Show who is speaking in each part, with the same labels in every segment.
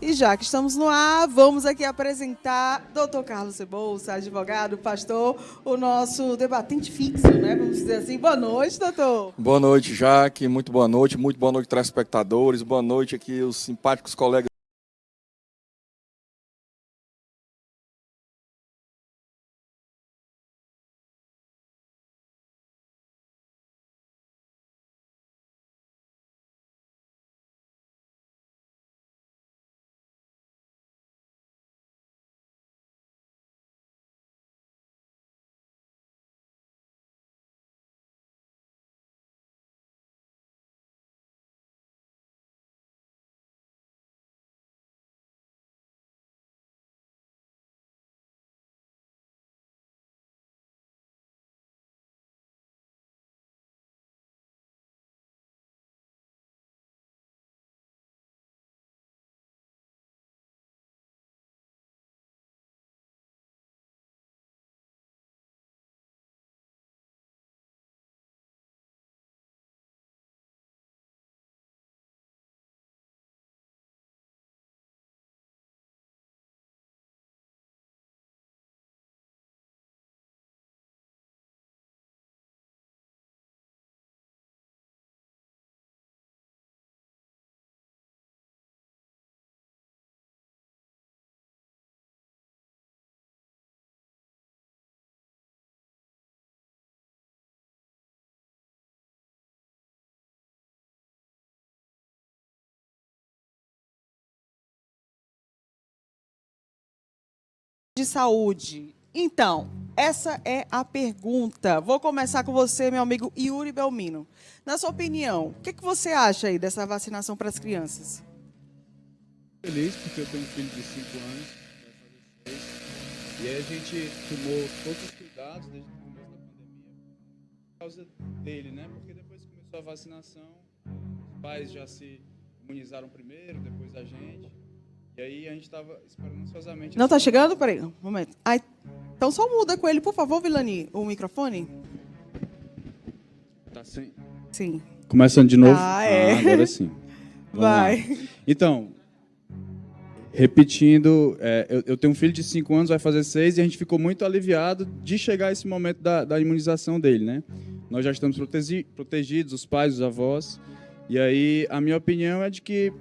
Speaker 1: E já que estamos no ar, vamos aqui apresentar Dr. Carlos Cebouça, advogado, pastor, o nosso debatente fixo, né? Vamos dizer assim. Boa noite, doutor.
Speaker 2: Boa noite, Jaque. Muito boa noite, telespectadores. Boa noite aqui, os simpáticos colegas.
Speaker 1: De saúde. Então, essa é a pergunta. Vou começar com você, meu amigo Yuri Belmino. Na sua opinião, o que você acha aí dessa vacinação para as crianças?
Speaker 3: Feliz porque eu tenho um filho de 5 anos, vai fazer 6, e aí a gente tomou todos os cuidados desde o começo da pandemia por causa dele, né? Porque depois que começou a vacinação, os pais já se imunizaram primeiro, depois a gente, e aí a gente estava esperando ansiosamente.
Speaker 1: Não está chegando? Peraí, um momento. Ai, então só muda com ele, por favor, Vilani, o microfone.
Speaker 3: Tá sim.
Speaker 1: Sim.
Speaker 3: Começando de novo?
Speaker 1: Agora
Speaker 3: sim.
Speaker 1: Vai.
Speaker 3: Então, repetindo, eu tenho um filho de 5 anos, vai fazer 6, e a gente ficou muito aliviado de chegar a esse momento da imunização dele, né? Nós já estamos protegidos, os pais, os avós, e aí a minha opinião é de que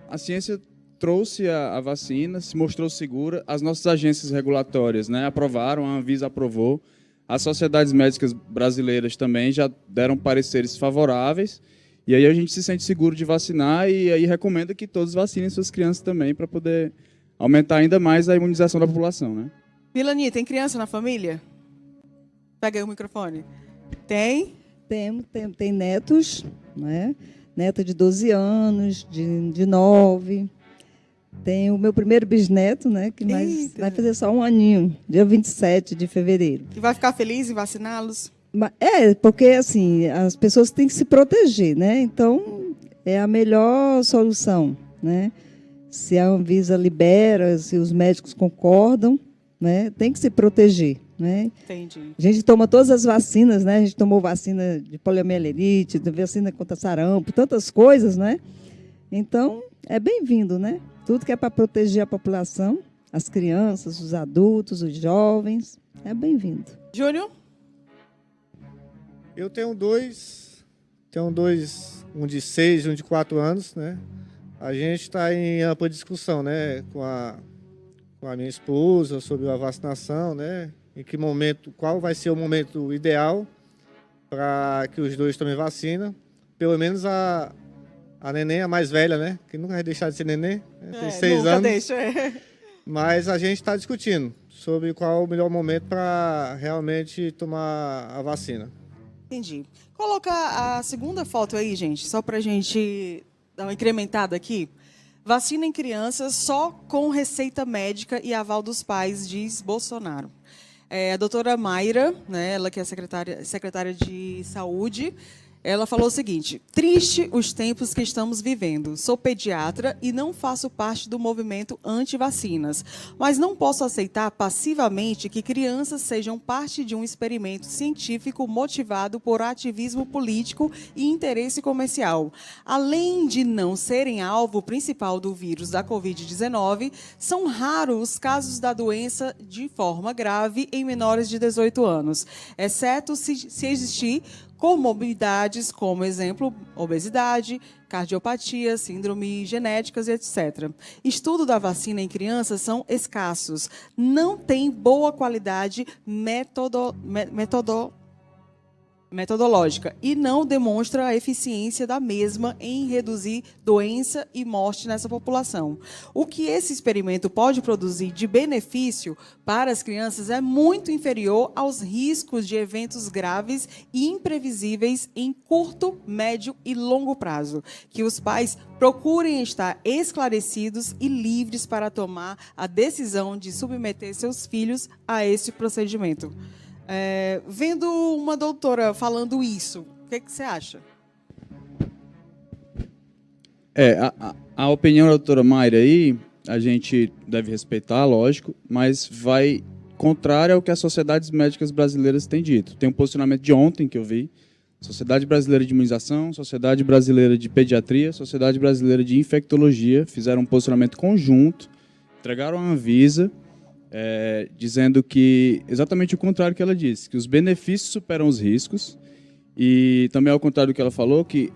Speaker 3: a ciência trouxe a vacina, se mostrou segura, as nossas agências regulatórias, né, aprovaram, a Anvisa aprovou, as sociedades médicas brasileiras também já deram pareceres favoráveis, e aí a gente se sente seguro de vacinar e aí recomenda que todos vacinem suas crianças também para poder aumentar ainda mais a imunização da população, né?
Speaker 1: Vilani, tem criança na família? Pega aí o microfone. Tem?
Speaker 4: Tem netos, né? Neta de 12 anos, de 9. Tem o meu primeiro bisneto, né? Que vai fazer só um aninho, dia 27 de fevereiro.
Speaker 1: E vai ficar feliz em vaciná-los?
Speaker 4: Porque assim, as pessoas têm que se proteger, né? Então, é a melhor solução, né? Se a Anvisa libera, se os médicos concordam, né? Tem que se proteger, né?
Speaker 1: Entendi.
Speaker 4: A gente toma todas as vacinas, né? A gente tomou vacina de poliomielite, vacina contra sarampo, tantas coisas, né? Então, é bem-vindo, né? Tudo que é para proteger a população, as crianças, os adultos, os jovens, é bem-vindo.
Speaker 1: Júnior?
Speaker 5: Eu tenho dois, um de 6 e um de 4 anos, né? A gente está em ampla discussão, né, com a minha esposa sobre a vacinação, né? Em que momento, qual vai ser o momento ideal para que os dois tomem vacina? Pelo menos a neném, a mais velha, né? Que nunca vai deixar de ser neném, né? Tem 6 anos.
Speaker 1: Deixa.
Speaker 5: Mas a gente está discutindo sobre qual o melhor momento para realmente tomar a vacina.
Speaker 1: Entendi. Coloca a segunda foto aí, gente, só para a gente dar uma incrementada aqui. Vacina em crianças só com receita médica e aval dos pais, diz Bolsonaro. A doutora Mayra, né, ela que é secretária de Saúde, Ela falou o seguinte: triste os tempos que estamos vivendo. Sou pediatra e não faço parte do movimento anti-vacinas, mas não posso aceitar passivamente que crianças sejam parte de um experimento científico motivado por ativismo político e interesse comercial. Além de não serem alvo principal do vírus da Covid-19, são raros os casos da doença de forma grave em menores de 18 anos, exceto se existir comorbidades, como exemplo, obesidade, cardiopatia, síndrome genéticas, etc. Estudo da vacina em crianças são escassos. Não tem boa qualidade metodológica e não demonstra a eficiência da mesma em reduzir doença e morte nessa população. O que esse experimento pode produzir de benefício para as crianças é muito inferior aos riscos de eventos graves e imprevisíveis em curto, médio e longo prazo. Que os pais procurem estar esclarecidos e livres para tomar a decisão de submeter seus filhos a esse procedimento. Vendo uma doutora falando isso, o que você acha?
Speaker 3: A opinião da doutora Mayra aí, a gente deve respeitar, lógico, mas vai contrário ao que as sociedades médicas brasileiras têm dito. Tem um posicionamento de ontem que eu vi: Sociedade Brasileira de Imunização, Sociedade Brasileira de Pediatria, Sociedade Brasileira de Infectologia, fizeram um posicionamento conjunto, entregaram a Anvisa, dizendo que exatamente o contrário que ela disse, que os benefícios superam os riscos, e também ao contrário do que ela falou, que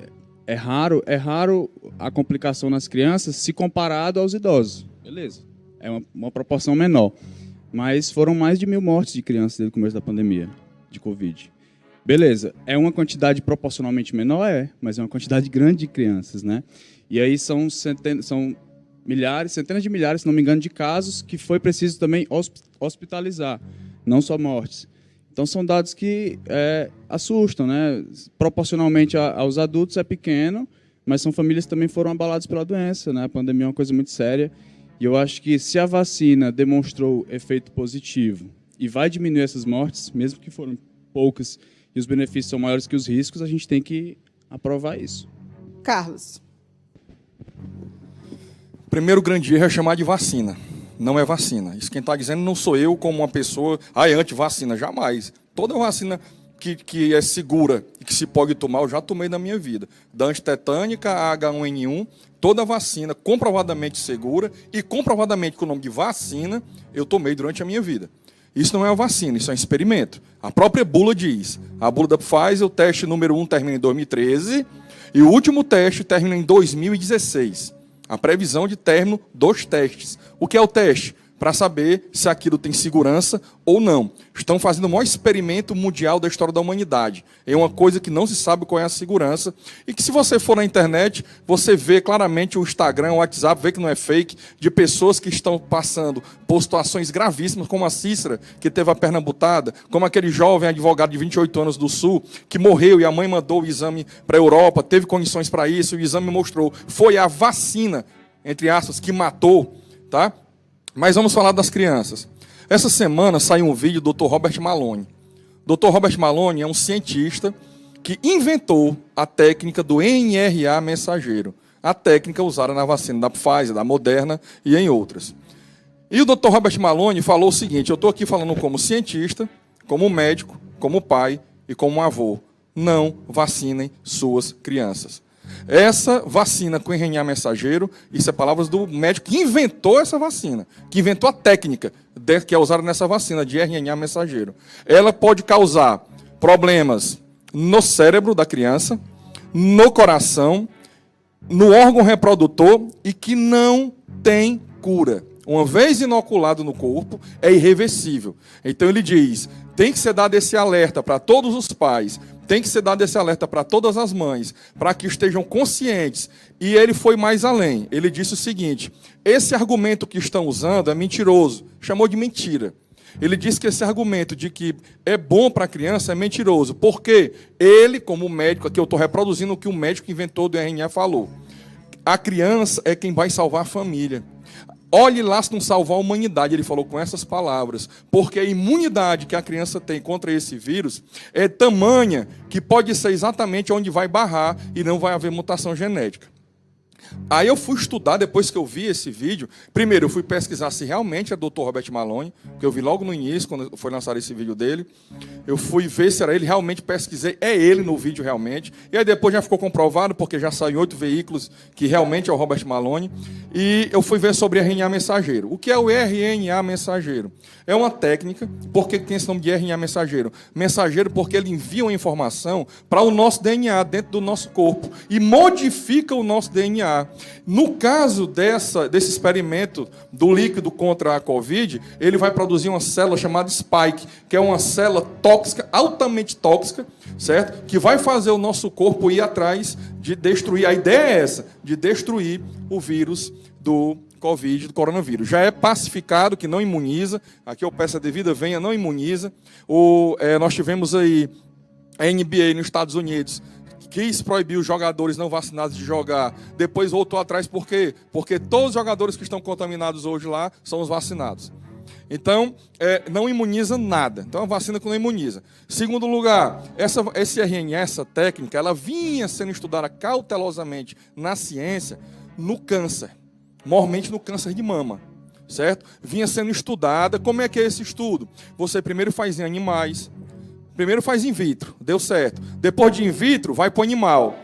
Speaker 3: é raro a complicação nas crianças se comparado aos idosos. Beleza, é uma proporção menor, mas foram mais de 1.000 mortes de crianças desde o começo da pandemia de Covid. Beleza, é uma quantidade proporcionalmente menor, mas é uma quantidade grande de crianças, né? E aí são milhares, centenas de milhares, se não me engano, de casos que foi preciso também hospitalizar, não só mortes. Então, são dados que assustam, né? Proporcionalmente aos adultos é pequeno, mas são famílias que também foram abaladas pela doença, né? A pandemia é uma coisa muito séria. E eu acho que se a vacina demonstrou efeito positivo e vai diminuir essas mortes, mesmo que foram poucas e os benefícios são maiores que os riscos, a gente tem que aprovar isso.
Speaker 1: Carlos.
Speaker 2: Primeiro grande erro é chamar de vacina. Não é vacina. Isso quem está dizendo não sou eu como uma pessoa anti-vacina, jamais. Toda vacina que é segura e que se pode tomar, eu já tomei na minha vida. Da antitetânica, a H1N1, toda vacina comprovadamente segura e comprovadamente com o nome de vacina, eu tomei durante a minha vida. Isso não é uma vacina, isso é um experimento. A própria bula diz. A bula da Pfizer, o teste número 1 termina em 2013 e o último teste termina em 2016. A previsão de término dos testes. O que é o teste? Para saber se aquilo tem segurança ou não. Estão fazendo o maior experimento mundial da história da humanidade. É uma coisa que não se sabe qual é a segurança. E que se você for na internet, você vê claramente o Instagram, o WhatsApp, vê que não é fake, de pessoas que estão passando por situações gravíssimas, como a Cícera, que teve a perna amputada, como aquele jovem advogado de 28 anos do Sul, que morreu e a mãe mandou o exame para a Europa, teve condições para isso, e o exame mostrou. Foi a vacina, entre aspas, que matou, tá? Mas vamos falar das crianças. Essa semana saiu um vídeo do Dr. Robert Malone. Dr. Robert Malone é um cientista que inventou a técnica do mRNA mensageiro. A técnica usada na vacina da Pfizer, da Moderna e em outras. E o Dr. Robert Malone falou o seguinte: eu estou aqui falando como cientista, como médico, como pai e como avô. Não vacinem suas crianças. Essa vacina com RNA mensageiro, isso é palavras do médico que inventou essa vacina, que inventou a técnica que é usada nessa vacina de RNA mensageiro. Ela pode causar problemas no cérebro da criança, no coração, no órgão reprodutor e que não tem cura. Uma vez inoculado no corpo, é irreversível. Então ele diz, tem que ser dado esse alerta para todos os pais, tem que ser dado esse alerta para todas as mães, para que estejam conscientes. E ele foi mais além. Ele disse o seguinte: esse argumento que estão usando é mentiroso. Chamou de mentira. Ele disse que esse argumento de que é bom para a criança é mentiroso. Porque ele, como médico, aqui eu estou reproduzindo o que o médico que inventou do RNA falou. A criança é quem vai salvar a família. olhe lá se não salvar a humanidade. Ele falou com essas palavras. Porque a imunidade que a criança tem contra esse vírus é tamanha que pode ser exatamente onde vai barrar e não vai haver mutação genética. Aí eu fui estudar, depois que eu vi esse vídeo. Primeiro, eu fui pesquisar se realmente é Dr. Robert Malone, que eu vi logo no início, quando foi lançado esse vídeo dele. Eu fui ver se era ele, realmente pesquisei, é ele no vídeo realmente. E aí depois já ficou comprovado, porque já saiu em 8 veículos, que realmente é o Robert Malone. E eu fui ver sobre RNA mensageiro. O que é o RNA mensageiro? É uma técnica, porque tem esse nome de RNA mensageiro? Mensageiro porque ele envia uma informação para o nosso DNA dentro do nosso corpo e modifica o nosso DNA. No caso desse experimento do líquido contra a Covid, ele vai produzir uma célula chamada spike, que é uma célula tóxica, altamente tóxica, certo? Que vai fazer o nosso corpo ir atrás de destruir. A ideia é essa, de destruir o vírus do Covid, do coronavírus. Já é pacificado, que não imuniza. Aqui eu peço a devida venha, não imuniza. Nós tivemos aí a NBA nos Estados Unidos, quis proibir os jogadores não vacinados de jogar, depois voltou atrás, por quê? Porque todos os jogadores que estão contaminados hoje lá são os vacinados. Então, não imuniza nada. Então, é uma vacina que não imuniza. Segundo lugar, esse RNA, essa técnica, ela vinha sendo estudada cautelosamente na ciência no câncer, mormente no câncer de mama, certo? Vinha sendo estudada. Como é que é esse estudo? Você primeiro faz em animais, primeiro faz in vitro, deu certo. Depois de in vitro, vai para o animal,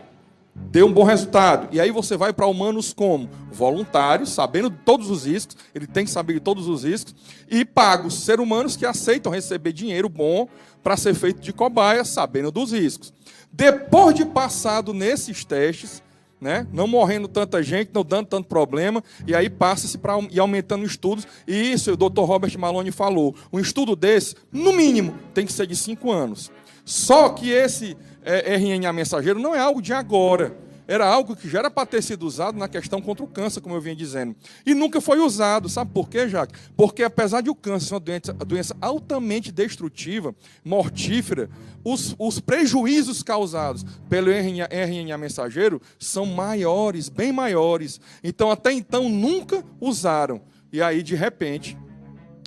Speaker 2: deu um bom resultado. E aí você vai para humanos como? Voluntários, sabendo de todos os riscos, ele tem que saber de todos os riscos, e pagos, seres humanos que aceitam receber dinheiro bom para ser feito de cobaia, sabendo dos riscos. Depois de passado nesses testes, né, não morrendo tanta gente, não dando tanto problema, e aí passa-se para ir aumentando estudos, e isso o Dr. Robert Malone falou. Um estudo desse, no mínimo, tem que ser de 5 anos. Só que esse RNA mensageiro não é algo de agora. Era algo que já era para ter sido usado na questão contra o câncer, como eu vinha dizendo. E nunca foi usado. Sabe por quê, Jaque? Porque apesar de o câncer ser uma doença altamente destrutiva, mortífera, os prejuízos causados pelo RNA mensageiro são maiores, bem maiores. Então, até então, nunca usaram. E aí, de repente,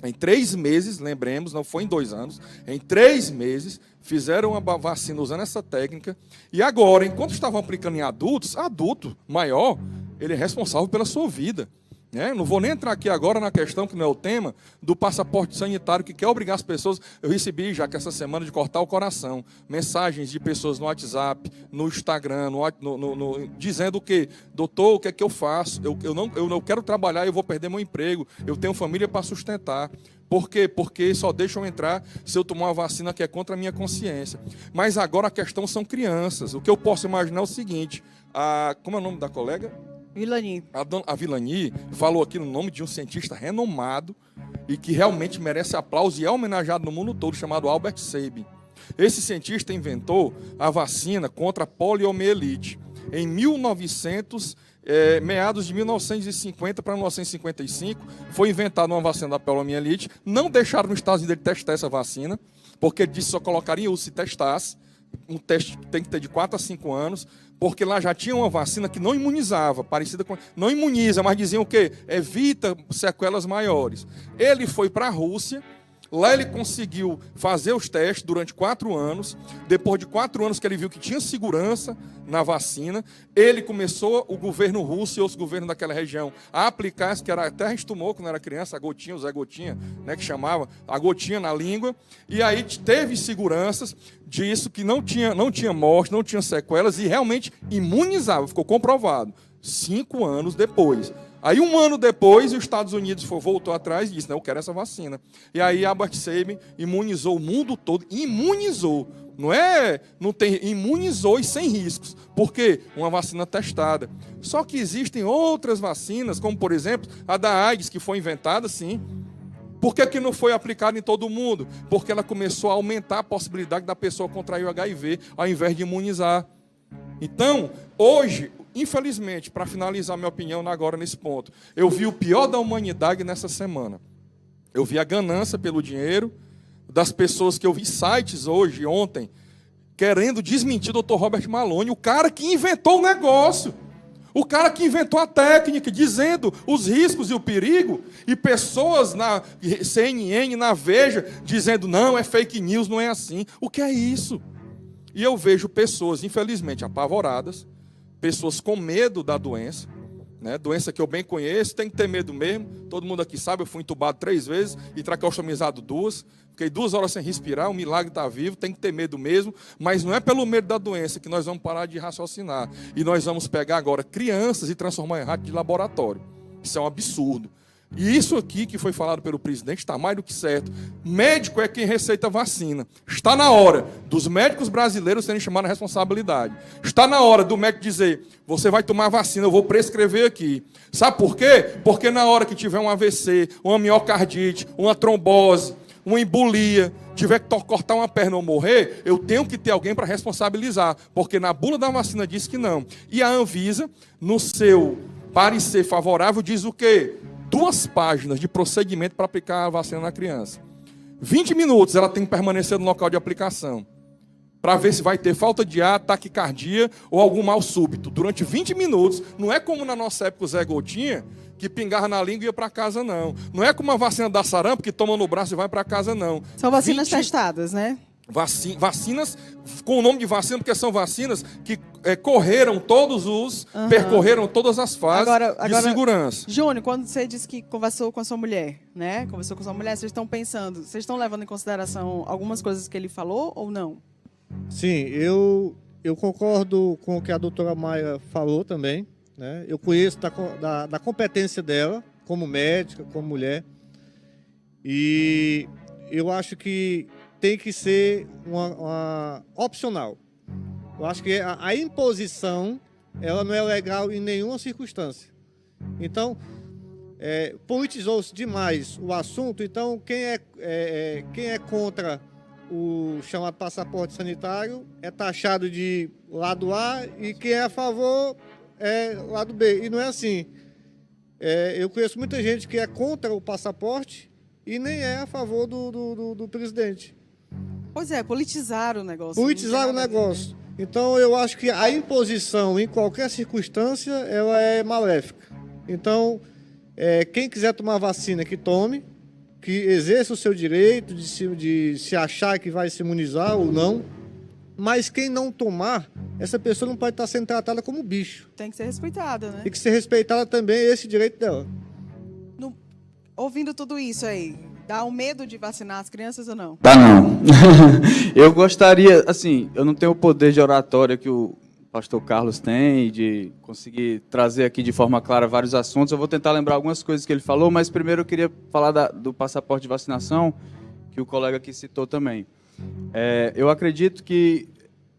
Speaker 2: em 3 meses, lembremos, não foi em 2 anos, em 3 meses, fizeram uma vacina usando essa técnica. E agora, enquanto estavam aplicando em adultos, adulto maior, ele é responsável pela sua vida. Né? Não vou nem entrar aqui agora na questão, que não é o tema, do passaporte sanitário, que quer obrigar as pessoas. Eu recebi, já que essa semana, de cortar o coração, mensagens de pessoas no WhatsApp, no Instagram, dizendo o quê? Doutor, o que é que eu faço? Eu não quero trabalhar, eu vou perder meu emprego, eu tenho família para sustentar. Por quê? Porque só deixam entrar se eu tomar uma vacina que é contra a minha consciência. Mas agora a questão são crianças. O que eu posso imaginar é o seguinte, como é o nome da colega?
Speaker 1: Vilani.
Speaker 2: A Vilani falou aqui no nome de um cientista renomado e que realmente merece aplauso e é homenageado no mundo todo, chamado Albert Sabin. Esse cientista inventou a vacina contra a poliomielite. Em meados de 1950 para 1955, foi inventada uma vacina da poliomielite. Não deixaram nos Estados Unidos testar essa vacina, porque ele disse que só colocaria em uso se testasse. Um teste tem que ter de 4 a 5 anos, porque lá já tinha uma vacina que não imunizava, parecida com... Não imuniza, mas diziam o quê? Evita sequelas maiores. Ele foi para a Rússia, lá ele conseguiu fazer os testes durante 4 anos. Depois de 4 anos que ele viu que tinha segurança na vacina, ele começou, o governo russo e outros governos daquela região, a aplicar isso, que era, até a gente tomou quando era criança, a gotinha, o Zé Gotinha, né, que chamava, a gotinha na língua, e aí teve seguranças disso, que não tinha morte, não tinha sequelas, e realmente imunizava, ficou comprovado, 5 anos depois. Aí 1 ano depois, os Estados Unidos voltou atrás e disse, não, eu quero essa vacina. E aí Albert Sabin imunizou o mundo todo, imunizou. Imunizou e sem riscos. Por quê? Uma vacina testada. Só que existem outras vacinas, como por exemplo, a da AIDS, que foi inventada, sim. Por que não foi aplicada em todo mundo? Porque ela começou a aumentar a possibilidade da pessoa contrair o HIV, ao invés de imunizar. Então, hoje, infelizmente, para finalizar minha opinião agora nesse ponto, eu vi o pior da humanidade nessa semana. Eu vi a ganância pelo dinheiro das pessoas que eu vi sites hoje, ontem, querendo desmentir o Dr. Robert Malone, o cara que inventou o negócio. O cara que inventou a técnica, dizendo os riscos e o perigo, e pessoas na CNN, na Veja, dizendo, não, é fake news, não é assim. O que é isso? E eu vejo pessoas, infelizmente, apavoradas, pessoas com medo da doença, né? Doença que eu bem conheço, tem que ter medo mesmo. Todo mundo aqui sabe, eu fui entubado 3 vezes e traqueostomizado 2. Fiquei 2 horas sem respirar, o milagre está vivo, tem que ter medo mesmo. Mas não é pelo medo da doença que nós vamos parar de raciocinar. E nós vamos pegar agora crianças e transformar em rato de laboratório. Isso é um absurdo. E isso aqui que foi falado pelo presidente está mais do que certo. Médico é quem receita vacina. Está na hora dos médicos brasileiros serem chamados à responsabilidade. Está na hora do médico dizer, você vai tomar vacina, eu vou prescrever aqui. Sabe por quê? Porque na hora que tiver um AVC, uma miocardite, uma trombose, uma embolia, tiver que cortar uma perna ou morrer, eu tenho que ter alguém para responsabilizar. Porque na bula da vacina diz que não. E a Anvisa, no seu parecer favorável, diz o quê? 2 páginas de procedimento para aplicar a vacina na criança. 20 minutos ela tem que permanecer no local de aplicação. Para ver se vai ter falta de ar, taquicardia ou algum mal súbito. Durante 20 minutos. Não é como na nossa época o Zé Gotinha, que pingava na língua e ia para casa, não. Não é como a vacina da sarampo, que toma no braço e vai para casa, não.
Speaker 1: São vacinas testadas, né?
Speaker 2: Vacinas com o nome de vacina, porque são vacinas que percorreram todas as fases de segurança.
Speaker 1: Júnior, quando você disse que conversou com a sua mulher, né? Conversou com a sua mulher, vocês estão pensando, vocês estão levando em consideração algumas coisas que ele falou ou não?
Speaker 5: Sim, eu concordo com o que a doutora Maia falou também, né? Eu conheço da competência dela, como médica, como mulher, e eu acho que tem que ser uma opcional. Eu acho que a imposição, ela não é legal em nenhuma circunstância. Então, politizou-se demais o assunto, então quem é contra o chamado passaporte sanitário é taxado de lado A e quem é a favor é lado B. E não é assim. Eu conheço muita gente que é contra o passaporte e nem é a favor do presidente.
Speaker 1: Pois é, politizaram o negócio.
Speaker 5: Politizaram o negócio. Então, eu acho que a imposição, em qualquer circunstância, ela é maléfica. Então, quem quiser tomar vacina, que tome, que exerça o seu direito de se achar que vai se imunizar ou não. Mas quem não tomar, essa pessoa não pode estar sendo tratada como bicho.
Speaker 1: Tem que ser respeitada, né?
Speaker 5: Tem que ser respeitada também esse direito dela.
Speaker 1: Ouvindo tudo isso aí, dá um medo de vacinar as crianças ou não?
Speaker 3: Tá não. Eu gostaria, assim, eu não tenho o poder de oratória que o pastor Carlos tem, de conseguir trazer aqui de forma clara vários assuntos. Eu vou tentar lembrar algumas coisas que ele falou, mas primeiro eu queria falar do passaporte de vacinação, que o colega aqui citou também. Eu acredito que,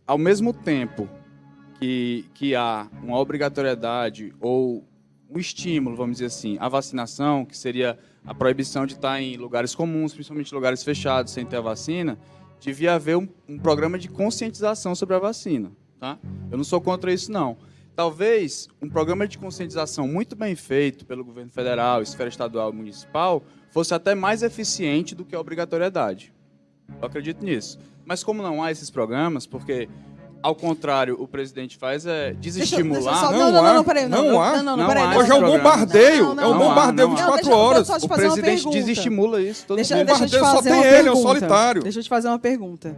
Speaker 3: ao mesmo tempo que há uma obrigatoriedade ou um estímulo, vamos dizer assim, à vacinação, que seria a proibição de estar em lugares comuns, principalmente lugares fechados, sem ter a vacina, devia haver um programa de conscientização sobre a vacina. Tá? Eu não sou contra isso, não. Talvez um programa de conscientização muito bem feito pelo governo federal, esfera estadual e municipal, fosse até mais eficiente do que a obrigatoriedade. Eu acredito nisso. Mas como não há esses programas, porque, ao contrário, o presidente faz desestimular...
Speaker 1: Não, peraí. Não há.
Speaker 2: Hoje é um bombardeio. É um bombardeio 24 horas.
Speaker 3: O presidente desestimula isso.
Speaker 1: Deixa eu te fazer uma pergunta.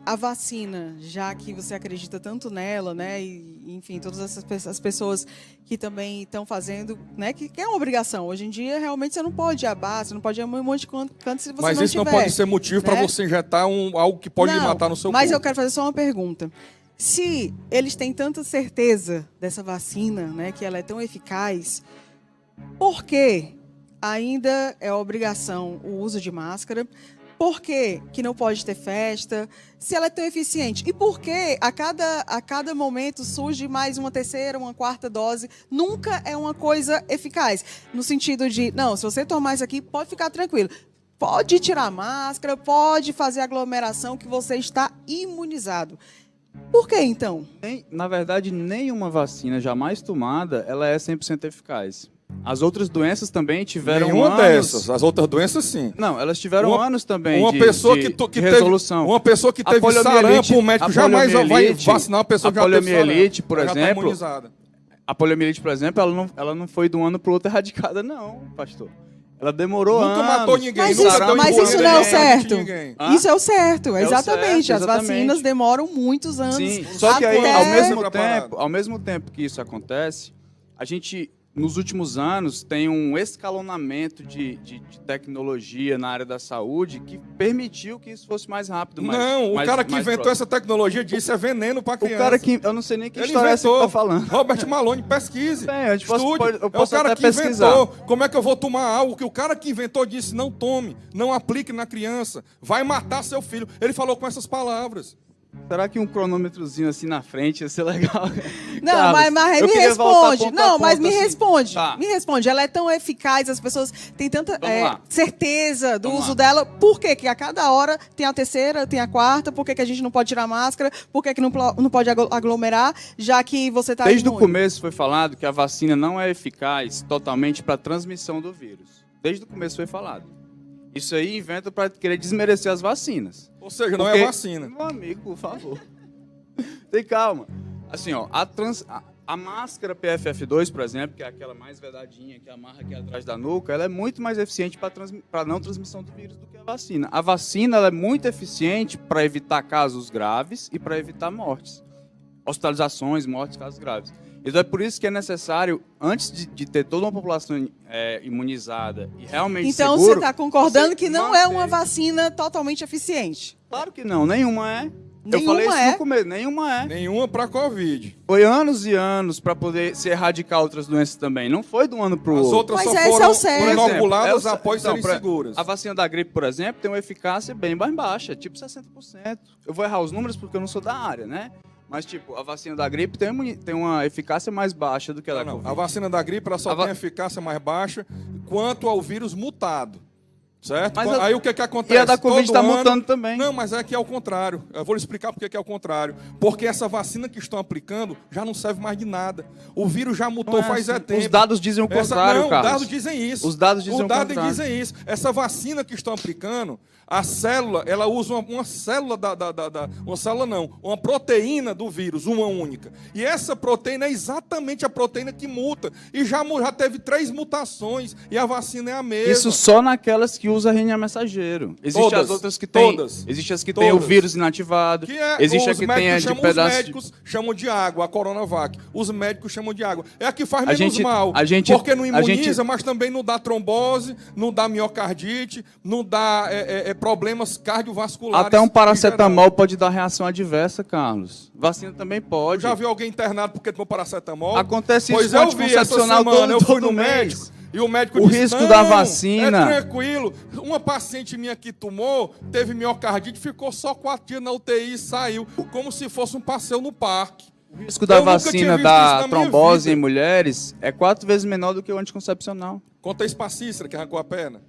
Speaker 1: A vacina, já que você acredita tanto nela, né, e enfim, todas essas pessoas que também estão fazendo, né, que é uma obrigação. Hoje em dia, realmente, você não pode abar, você não pode ir a um monte de canto se você
Speaker 2: mas
Speaker 1: não
Speaker 2: isso
Speaker 1: tiver,
Speaker 2: não pode ser motivo, né, para você injetar algo que pode lhe matar no seu corpo.
Speaker 1: Mas eu quero fazer só uma pergunta. Se eles têm tanta certeza dessa vacina, né, que ela é tão eficaz, por que ainda é obrigação o uso de máscara? Por que não pode ter festa? Se ela é tão eficiente? E por que a cada momento surge mais uma terceira, uma quarta dose? Nunca é uma coisa eficaz. No sentido de, não, se você tomar isso aqui, pode ficar tranquilo. Pode tirar a máscara, pode fazer aglomeração, que você está imunizado. Por que, então?
Speaker 3: Na verdade, nenhuma vacina jamais tomada, ela é 100% eficaz. As outras doenças também tiveram
Speaker 2: nenhuma dessas. As outras doenças, sim.
Speaker 3: Não, elas tiveram anos também
Speaker 2: de resolução. Uma pessoa que teve sarampo, o médico jamais vai vacinar uma pessoa que já teve sarampo.
Speaker 3: A poliomielite, por exemplo, A poliomielite, por exemplo, ela não foi de um ano para o outro erradicada, não, pastor. Ela demorou
Speaker 2: Nunca
Speaker 3: anos.
Speaker 2: matou ninguém.
Speaker 1: Mas
Speaker 2: nunca
Speaker 1: isso,
Speaker 2: deu
Speaker 1: mas
Speaker 2: embolia
Speaker 1: isso não é o
Speaker 2: nem
Speaker 1: certo.
Speaker 2: ninguém.
Speaker 3: Hã?
Speaker 1: Isso é o certo,
Speaker 3: É o
Speaker 1: exatamente.
Speaker 3: certo,
Speaker 1: As vacinas
Speaker 3: exatamente.
Speaker 1: demoram muitos anos.
Speaker 3: Sim, só que aí,
Speaker 1: até-
Speaker 3: ao mesmo tempo que isso acontece, a gente, nos últimos anos, tem um escalonamento de tecnologia na área da saúde que permitiu que isso fosse mais rápido.
Speaker 2: Não, o cara que inventou essa tecnologia disse é veneno para
Speaker 3: O
Speaker 2: criança.
Speaker 3: cara que... Eu não sei nem que
Speaker 2: Ele
Speaker 3: história é essa que
Speaker 2: inventou.
Speaker 3: tá falando.
Speaker 2: Robert Malone, pesquise.
Speaker 3: Bem, a gente
Speaker 2: Estude.
Speaker 3: eu posso
Speaker 2: é o cara
Speaker 3: até
Speaker 2: que
Speaker 3: pesquisar.
Speaker 2: inventou. Como é que eu vou tomar algo que o cara que inventou disse não tome, não aplique na criança, vai matar seu filho. Ele falou com essas palavras.
Speaker 3: Será que um cronômetrozinho assim na frente ia ser legal?
Speaker 1: Não,
Speaker 3: Carlos,
Speaker 1: mas
Speaker 3: eu
Speaker 1: me
Speaker 3: queria voltar
Speaker 1: responde.
Speaker 3: ponto a
Speaker 1: Não, mas
Speaker 3: ponto,
Speaker 1: me
Speaker 3: assim.
Speaker 1: responde.
Speaker 3: Tá.
Speaker 1: Me responde. Ela é tão eficaz, as pessoas têm tanta
Speaker 3: Vamos lá.
Speaker 1: certeza do
Speaker 3: Vamos
Speaker 1: uso
Speaker 3: lá.
Speaker 1: dela. Por que que a cada hora tem a terceira, tem a quarta? Por que que a gente não pode tirar máscara? Por que que não pode aglomerar, já que você está
Speaker 3: Desde o
Speaker 1: imune?
Speaker 3: começo foi falado que a vacina não é eficaz totalmente para a transmissão do vírus. Desde o começo foi falado. Isso aí inventa para querer desmerecer as vacinas.
Speaker 2: Ou seja, não
Speaker 3: Porque-
Speaker 2: é vacina.
Speaker 3: Meu amigo, por favor. Tem calma. Assim, ó, a máscara PFF2, por exemplo, que é aquela mais vedadinha, que amarra aqui atrás da nuca, ela é muito mais eficiente para não transmissão do vírus do que a vacina. A vacina ela é muito eficiente para evitar casos graves e para evitar mortes. Hospitalizações, mortes, casos graves. Então é por isso que é necessário, antes de ter toda uma população imunizada e realmente
Speaker 1: Então
Speaker 3: seguro...
Speaker 1: você está concordando
Speaker 3: você
Speaker 1: que não é
Speaker 3: manter-
Speaker 1: uma vacina totalmente eficiente?
Speaker 3: Claro que não, nenhuma é. Eu
Speaker 1: Nenhuma
Speaker 3: falei isso
Speaker 1: é?
Speaker 3: no começo, nenhuma é.
Speaker 2: Nenhuma para Covid.
Speaker 3: Foi anos e anos para poder se erradicar outras doenças também. Não foi de um ano para o
Speaker 2: As
Speaker 3: outro.
Speaker 2: outras
Speaker 1: Mas
Speaker 2: só
Speaker 1: esse é
Speaker 2: foram
Speaker 1: o certo.
Speaker 2: foram inoculadas
Speaker 3: Por exemplo,
Speaker 2: após
Speaker 3: então,
Speaker 2: serem seguras.
Speaker 3: A vacina da gripe, por exemplo, tem uma eficácia bem mais baixa, tipo 60%. Eu vou errar os números porque eu não sou da área, né? Mas, tipo, a vacina da gripe tem uma eficácia mais baixa do que a da
Speaker 2: Não,
Speaker 3: Covid.
Speaker 2: a vacina da gripe ela só
Speaker 3: A va-
Speaker 2: tem eficácia mais baixa quanto ao vírus mutado. Certo?
Speaker 3: Mas
Speaker 2: Aí o que acontece?
Speaker 3: E a da Covid
Speaker 2: Todo
Speaker 3: está
Speaker 2: ano-
Speaker 3: mutando também.
Speaker 2: Não, mas é que é o contrário. Eu vou lhe explicar por que é o contrário. Porque essa vacina que estão aplicando já não serve mais de nada. O vírus já mutou
Speaker 3: Não é
Speaker 2: faz
Speaker 3: assim.
Speaker 2: tempo.
Speaker 3: Os dados dizem o contrário,
Speaker 2: não,
Speaker 3: Carlos.
Speaker 2: Os dados dizem isso.
Speaker 3: Os dados dizem o
Speaker 2: dados
Speaker 3: contrário.
Speaker 2: dizem isso. Essa vacina que estão aplicando, a célula, ela usa uma célula uma célula não, uma proteína do vírus, uma única. E essa proteína é exatamente a proteína que muta. E já teve 3 mutações e a vacina é a mesma.
Speaker 3: Isso só naquelas que usam RNA mensageiro. Existem
Speaker 2: Todas,
Speaker 3: as outras que têm.
Speaker 2: todas,
Speaker 3: Existem as que têm o
Speaker 2: todas.
Speaker 3: vírus inativado.
Speaker 2: Que é,
Speaker 3: Existe a
Speaker 2: os
Speaker 3: que tem a
Speaker 2: médicos
Speaker 3: de
Speaker 2: chamam,
Speaker 3: pedaço.
Speaker 2: Os médicos chamam de água, a Coronavac. Os médicos chamam de água. É a que faz
Speaker 3: A
Speaker 2: menos
Speaker 3: gente-
Speaker 2: mal.
Speaker 3: a gente-
Speaker 2: Porque não
Speaker 3: a
Speaker 2: imuniza,
Speaker 3: gente-
Speaker 2: mas também não dá trombose, não dá miocardite, não dá problemas cardiovasculares.
Speaker 3: Até um
Speaker 2: em
Speaker 3: paracetamol
Speaker 2: geral.
Speaker 3: pode dar reação adversa, Carlos. Vacina também pode.
Speaker 2: Já viu alguém internado porque tomou paracetamol?
Speaker 3: Acontece isso
Speaker 2: Pois
Speaker 3: com
Speaker 2: eu vi essa
Speaker 3: anticoncepcional
Speaker 2: semana, eu fui
Speaker 3: todo
Speaker 2: no
Speaker 3: mês.
Speaker 2: médico. E o médico
Speaker 3: O
Speaker 2: disse,
Speaker 3: risco
Speaker 2: "Não,
Speaker 3: da vacina."
Speaker 2: É tranquilo. Uma paciente minha que tomou, teve miocardite, ficou só 4 dias na UTI e saiu. Como se fosse um passeio no parque.
Speaker 3: O risco da
Speaker 2: Eu nunca tinha
Speaker 3: vacina
Speaker 2: visto isso na
Speaker 3: da
Speaker 2: minha
Speaker 3: trombose
Speaker 2: vida.
Speaker 3: em mulheres é 4 vezes menor do que o anticoncepcional.
Speaker 2: Conta isso pra Cícera, que arrancou a perna.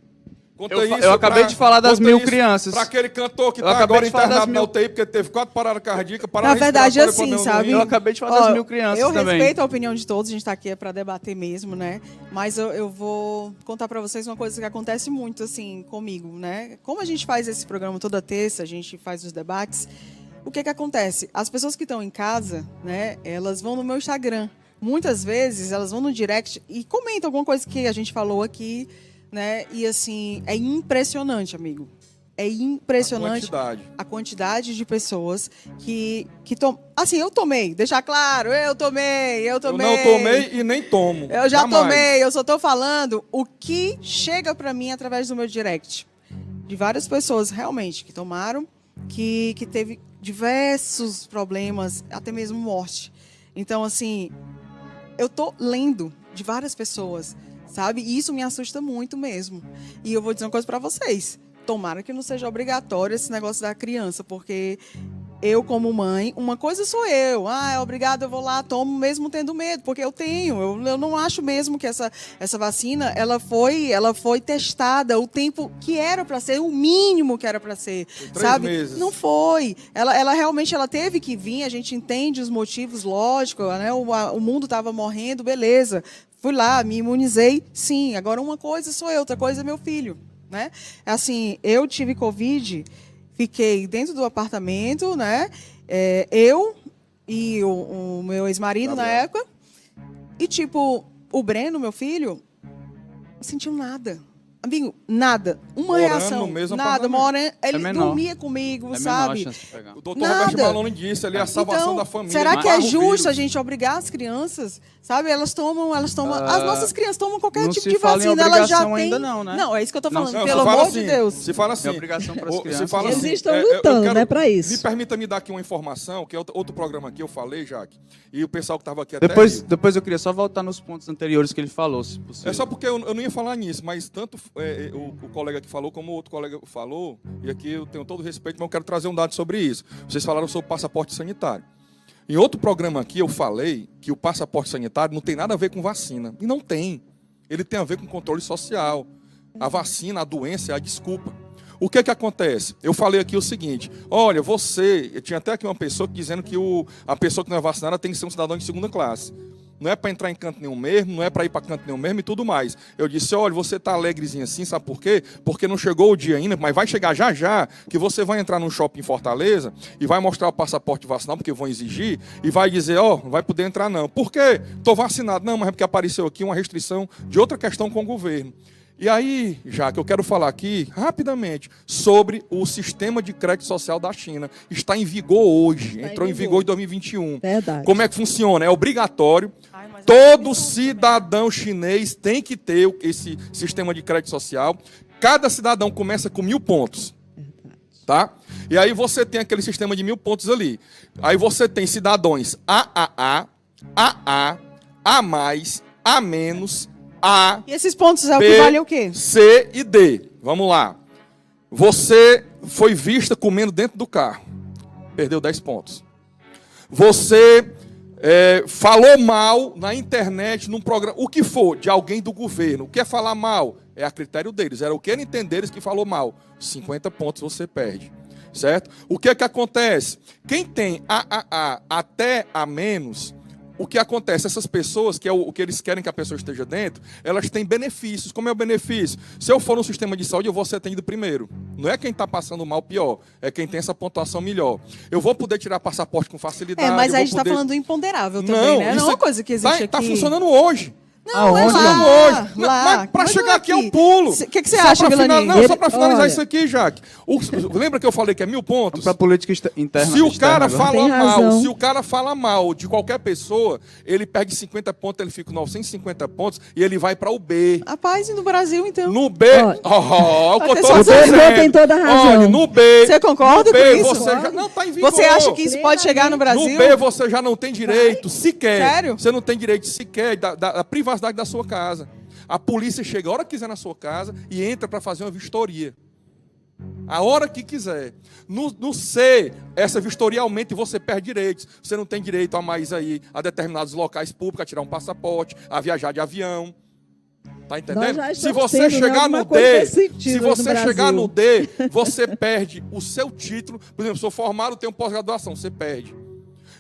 Speaker 2: Conta
Speaker 3: Eu acabei de falar das
Speaker 2: conta
Speaker 3: 1000
Speaker 2: isso
Speaker 3: crianças.
Speaker 2: Pra aquele cantor que
Speaker 3: Eu
Speaker 2: tá
Speaker 3: acabei
Speaker 2: agora
Speaker 3: de falar das
Speaker 2: internado na
Speaker 3: 1000.
Speaker 2: UTI porque teve 4 paradas cardíacas.
Speaker 1: Na verdade, assim, sabe?
Speaker 3: Eu acabei de falar das 1000 crianças
Speaker 1: eu
Speaker 3: também.
Speaker 1: respeito a opinião de todos, a gente está aqui para debater mesmo, né? Mas eu vou contar para vocês uma coisa que acontece muito, assim, comigo, né? Como a gente faz esse programa toda terça, a gente faz os debates, o que acontece? As pessoas que estão em casa, né, elas vão no meu Instagram. Muitas vezes, elas vão no direct e comentam alguma coisa que a gente falou aqui, né? E, assim, é impressionante, amigo. É impressionante a quantidade de pessoas que assim, eu tomei, deixar claro, eu tomei.
Speaker 2: Eu não tomei e nem tomo.
Speaker 1: Eu já
Speaker 2: Jamais.
Speaker 1: tomei, eu só tô falando o que chega pra mim através do meu direct. De várias pessoas, realmente, que tomaram, que teve diversos problemas, até mesmo morte. Então, assim, eu tô lendo de várias pessoas, sabe? E isso me assusta muito mesmo. E eu vou dizer uma coisa pra vocês. Tomara que não seja obrigatório esse negócio da criança, porque eu, como mãe, uma coisa sou eu. Ah, é obrigado, eu vou lá, tomo mesmo tendo medo, porque eu tenho. Eu não acho mesmo que essa vacina, ela foi testada o tempo que era para ser, o mínimo que era para ser,
Speaker 2: 3
Speaker 1: sabe?
Speaker 2: meses.
Speaker 1: Não foi. Ela realmente ela teve que vir, a gente entende os motivos, lógico, né? O mundo estava morrendo, beleza. Fui lá, me imunizei, sim. Agora uma coisa sou eu, outra coisa é meu filho, né? Assim, eu tive Covid, fiquei dentro do apartamento, né? Eu e o meu ex-marido na época. E, tipo, o Breno, meu filho, não sentiu nada. Amigo, nada. Uma
Speaker 2: Morando
Speaker 1: reação.
Speaker 2: no mesmo
Speaker 1: Nada.
Speaker 2: apartamento.
Speaker 1: Ele
Speaker 3: menor.
Speaker 1: dormia comigo,
Speaker 3: É menor a
Speaker 1: sabe?
Speaker 3: chance de pegar.
Speaker 2: O doutor
Speaker 1: Nada.
Speaker 2: Roberto Malone disse ali a salvação
Speaker 1: Então,
Speaker 2: da família.
Speaker 1: será que é
Speaker 2: barra o
Speaker 1: justo
Speaker 2: vírus.
Speaker 1: a gente obrigar as crianças? Sabe? Elas tomam. As nossas crianças tomam qualquer
Speaker 3: não
Speaker 1: tipo
Speaker 3: se
Speaker 1: de
Speaker 3: fala em
Speaker 1: vacina. Elas já
Speaker 3: obrigação
Speaker 1: têm.
Speaker 3: ainda não, né?
Speaker 1: Não, é isso que eu tô
Speaker 3: Não,
Speaker 1: falando.
Speaker 2: Não,
Speaker 1: Pelo
Speaker 2: se fala
Speaker 1: amor
Speaker 2: assim,
Speaker 1: de Deus.
Speaker 2: Se fala assim.
Speaker 3: Tem obrigação pras
Speaker 2: se
Speaker 3: crianças.
Speaker 2: fala
Speaker 4: Eles
Speaker 2: assim,
Speaker 4: estão
Speaker 2: eu
Speaker 4: lutando,
Speaker 2: quero-
Speaker 4: né, pra isso.
Speaker 2: Me permita me dar aqui uma informação, que é outro programa aqui, eu falei, Jaque, e o pessoal que estava aqui até riu.
Speaker 3: Depois eu queria só voltar nos pontos anteriores que ele falou, se possível.
Speaker 2: É só porque eu não ia falar nisso, mas tanto o colega que falou como o outro colega falou, e aqui eu tenho todo o respeito, mas eu quero trazer um dado sobre isso. Vocês falaram sobre o passaporte sanitário. Em outro programa aqui eu falei que o passaporte sanitário não tem nada a ver com vacina. E não tem. Ele tem a ver com controle social. A vacina, a doença é a desculpa. O que acontece? Eu falei aqui o seguinte, olha, eu tinha até aqui uma pessoa dizendo que a pessoa que não é vacinada tem que ser um cidadão de segunda classe. Não é para entrar em canto nenhum mesmo, não é para ir para canto nenhum mesmo e tudo mais. Eu disse, olha, você tá alegrezinho assim, sabe por quê? Porque não chegou o dia ainda, mas vai chegar já já, que você vai entrar num shopping em Fortaleza e vai mostrar o passaporte vacinal, porque vão exigir, e vai dizer, não vai poder entrar não. Por quê? Tô vacinado. Não, mas é porque apareceu aqui uma restrição de outra questão com o governo. E aí, já que eu quero falar aqui, rapidamente, sobre o sistema de crédito social da China. Está em vigor hoje, entrou em vigor em 2021.
Speaker 4: Verdade.
Speaker 2: Como é que funciona? É obrigatório.
Speaker 1: Ai, mas
Speaker 2: Todo cidadão chinês tem que ter esse sistema de crédito social. Cada cidadão começa com 1.000 pontos. Tá? E aí você tem aquele sistema de 1.000 pontos ali. Aí você tem cidadãos AAA, AA, A+, A-, A,
Speaker 1: E esses pontos é o
Speaker 2: B,
Speaker 1: que vale o quê?
Speaker 2: C e D. Vamos lá. Você foi vista comendo dentro do carro. Perdeu 10 pontos. Você falou mal na internet, num programa, o que for, de alguém do governo. O que é falar mal? É a critério deles. Era o que entenderes que falou mal. 50 pontos você perde. Certo? O que é que acontece? Quem tem AAA até A-, o que acontece? Essas pessoas, que é o que eles querem que a pessoa esteja dentro, elas têm benefícios. Como é o benefício? Se eu for no sistema de saúde, eu vou ser atendido primeiro. Não é quem está passando mal pior, é quem tem essa pontuação melhor. Eu vou poder tirar passaporte com facilidade.
Speaker 1: Mas
Speaker 2: eu
Speaker 1: aí a
Speaker 2: vou
Speaker 1: gente tá
Speaker 2: poder...
Speaker 1: falando do imponderável também,
Speaker 2: Não,
Speaker 1: né? Não
Speaker 2: isso
Speaker 1: é uma coisa que existe
Speaker 2: tá
Speaker 1: aqui.
Speaker 2: funcionando hoje.
Speaker 1: Não, é
Speaker 3: Aonde,
Speaker 1: lá,
Speaker 2: hoje.
Speaker 1: lá.
Speaker 2: Mas para
Speaker 1: Mas
Speaker 2: chegar
Speaker 1: não é
Speaker 2: aqui é um pulo.
Speaker 1: O que você acha, Vilani?
Speaker 2: Não, só para finalizar
Speaker 4: Olha.
Speaker 2: isso aqui, Jaque. Lembra que eu falei que é 1.000 pontos?
Speaker 3: Para política interna.
Speaker 2: Se o
Speaker 3: externa
Speaker 2: cara
Speaker 3: agora.
Speaker 2: fala
Speaker 4: Tem
Speaker 2: mal,
Speaker 4: razão.
Speaker 2: se o cara fala mal de qualquer pessoa, ele perde 50 pontos, ele fica com 950 pontos e ele vai para o B.
Speaker 1: Rapaz, e no Brasil, então?
Speaker 2: No B,
Speaker 4: Olha.
Speaker 2: o que eu tô
Speaker 1: O
Speaker 2: dizendo.
Speaker 4: doutor tem toda a razão.
Speaker 2: Olha, no B.
Speaker 1: Você concorda
Speaker 2: no B,
Speaker 1: com isso?
Speaker 2: Você já, não, tá em vigor.
Speaker 1: Você acha que isso pode chegar no Brasil?
Speaker 2: No B você já não tem direito sequer.
Speaker 1: Sério?
Speaker 2: Você não tem direito sequer da privacidade da sua casa. A polícia chega a hora que quiser na sua casa e entra para fazer uma vistoria. A hora que quiser. No C, essa vistoria aumenta e você perde direitos. Você não tem direito a mais aí a determinados locais públicos, a tirar um passaporte, a viajar de avião. Tá entendendo?
Speaker 4: Nós já
Speaker 2: Se
Speaker 4: estamos
Speaker 2: você
Speaker 4: tendo, né,
Speaker 2: chegar
Speaker 4: alguma
Speaker 2: no
Speaker 4: coisa
Speaker 2: D,
Speaker 4: nesse sentido
Speaker 2: se
Speaker 4: no
Speaker 2: você
Speaker 4: Brasil.
Speaker 2: chegar no D, você perde o seu título. Por exemplo, sou formado, tenho pós-graduação, você perde.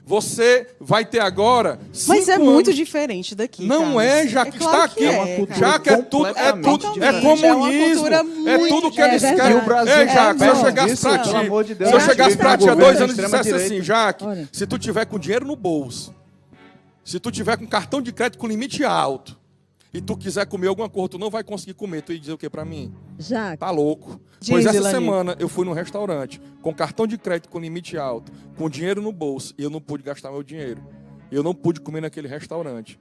Speaker 2: Você vai ter agora 5
Speaker 1: Mas é
Speaker 2: anos.
Speaker 1: muito diferente daqui.
Speaker 2: Não
Speaker 1: Carlos.
Speaker 2: é, já que
Speaker 1: claro
Speaker 2: está aqui.
Speaker 1: que
Speaker 3: uma
Speaker 1: é,
Speaker 3: cultura
Speaker 1: cara.
Speaker 2: Já que é tudo,
Speaker 3: completamente
Speaker 1: diferente.
Speaker 2: comunismo,
Speaker 1: É uma cultura
Speaker 2: é
Speaker 1: muito
Speaker 2: tudo que
Speaker 4: diferente.
Speaker 2: eles
Speaker 4: É
Speaker 2: querem.
Speaker 4: verdade.
Speaker 3: E o Brasil
Speaker 2: Ei, Jaque, se eu
Speaker 3: perto
Speaker 2: chegasse
Speaker 3: disso,
Speaker 2: pra
Speaker 3: pelo
Speaker 2: ti,
Speaker 3: amor de Deus,
Speaker 2: se eu
Speaker 4: acho
Speaker 2: chegasse
Speaker 4: que
Speaker 2: pra
Speaker 4: tá
Speaker 2: ti há
Speaker 4: governo
Speaker 2: 2 anos e dissesse
Speaker 3: extrema-direita.
Speaker 2: assim, Jaque,
Speaker 4: Olha.
Speaker 2: se tu tiver com dinheiro no bolso, se tu tiver com cartão de crédito com limite alto, e tu quiser comer alguma coisa, tu não vai conseguir comer, tu ia dizer o que pra mim?
Speaker 4: Já.
Speaker 2: Tá louco.
Speaker 1: Diz,
Speaker 2: Pois essa
Speaker 1: Ilani.
Speaker 2: semana eu fui num restaurante com cartão de crédito com limite alto, com dinheiro no bolso, e eu não pude gastar meu dinheiro. Eu não pude comer naquele restaurante.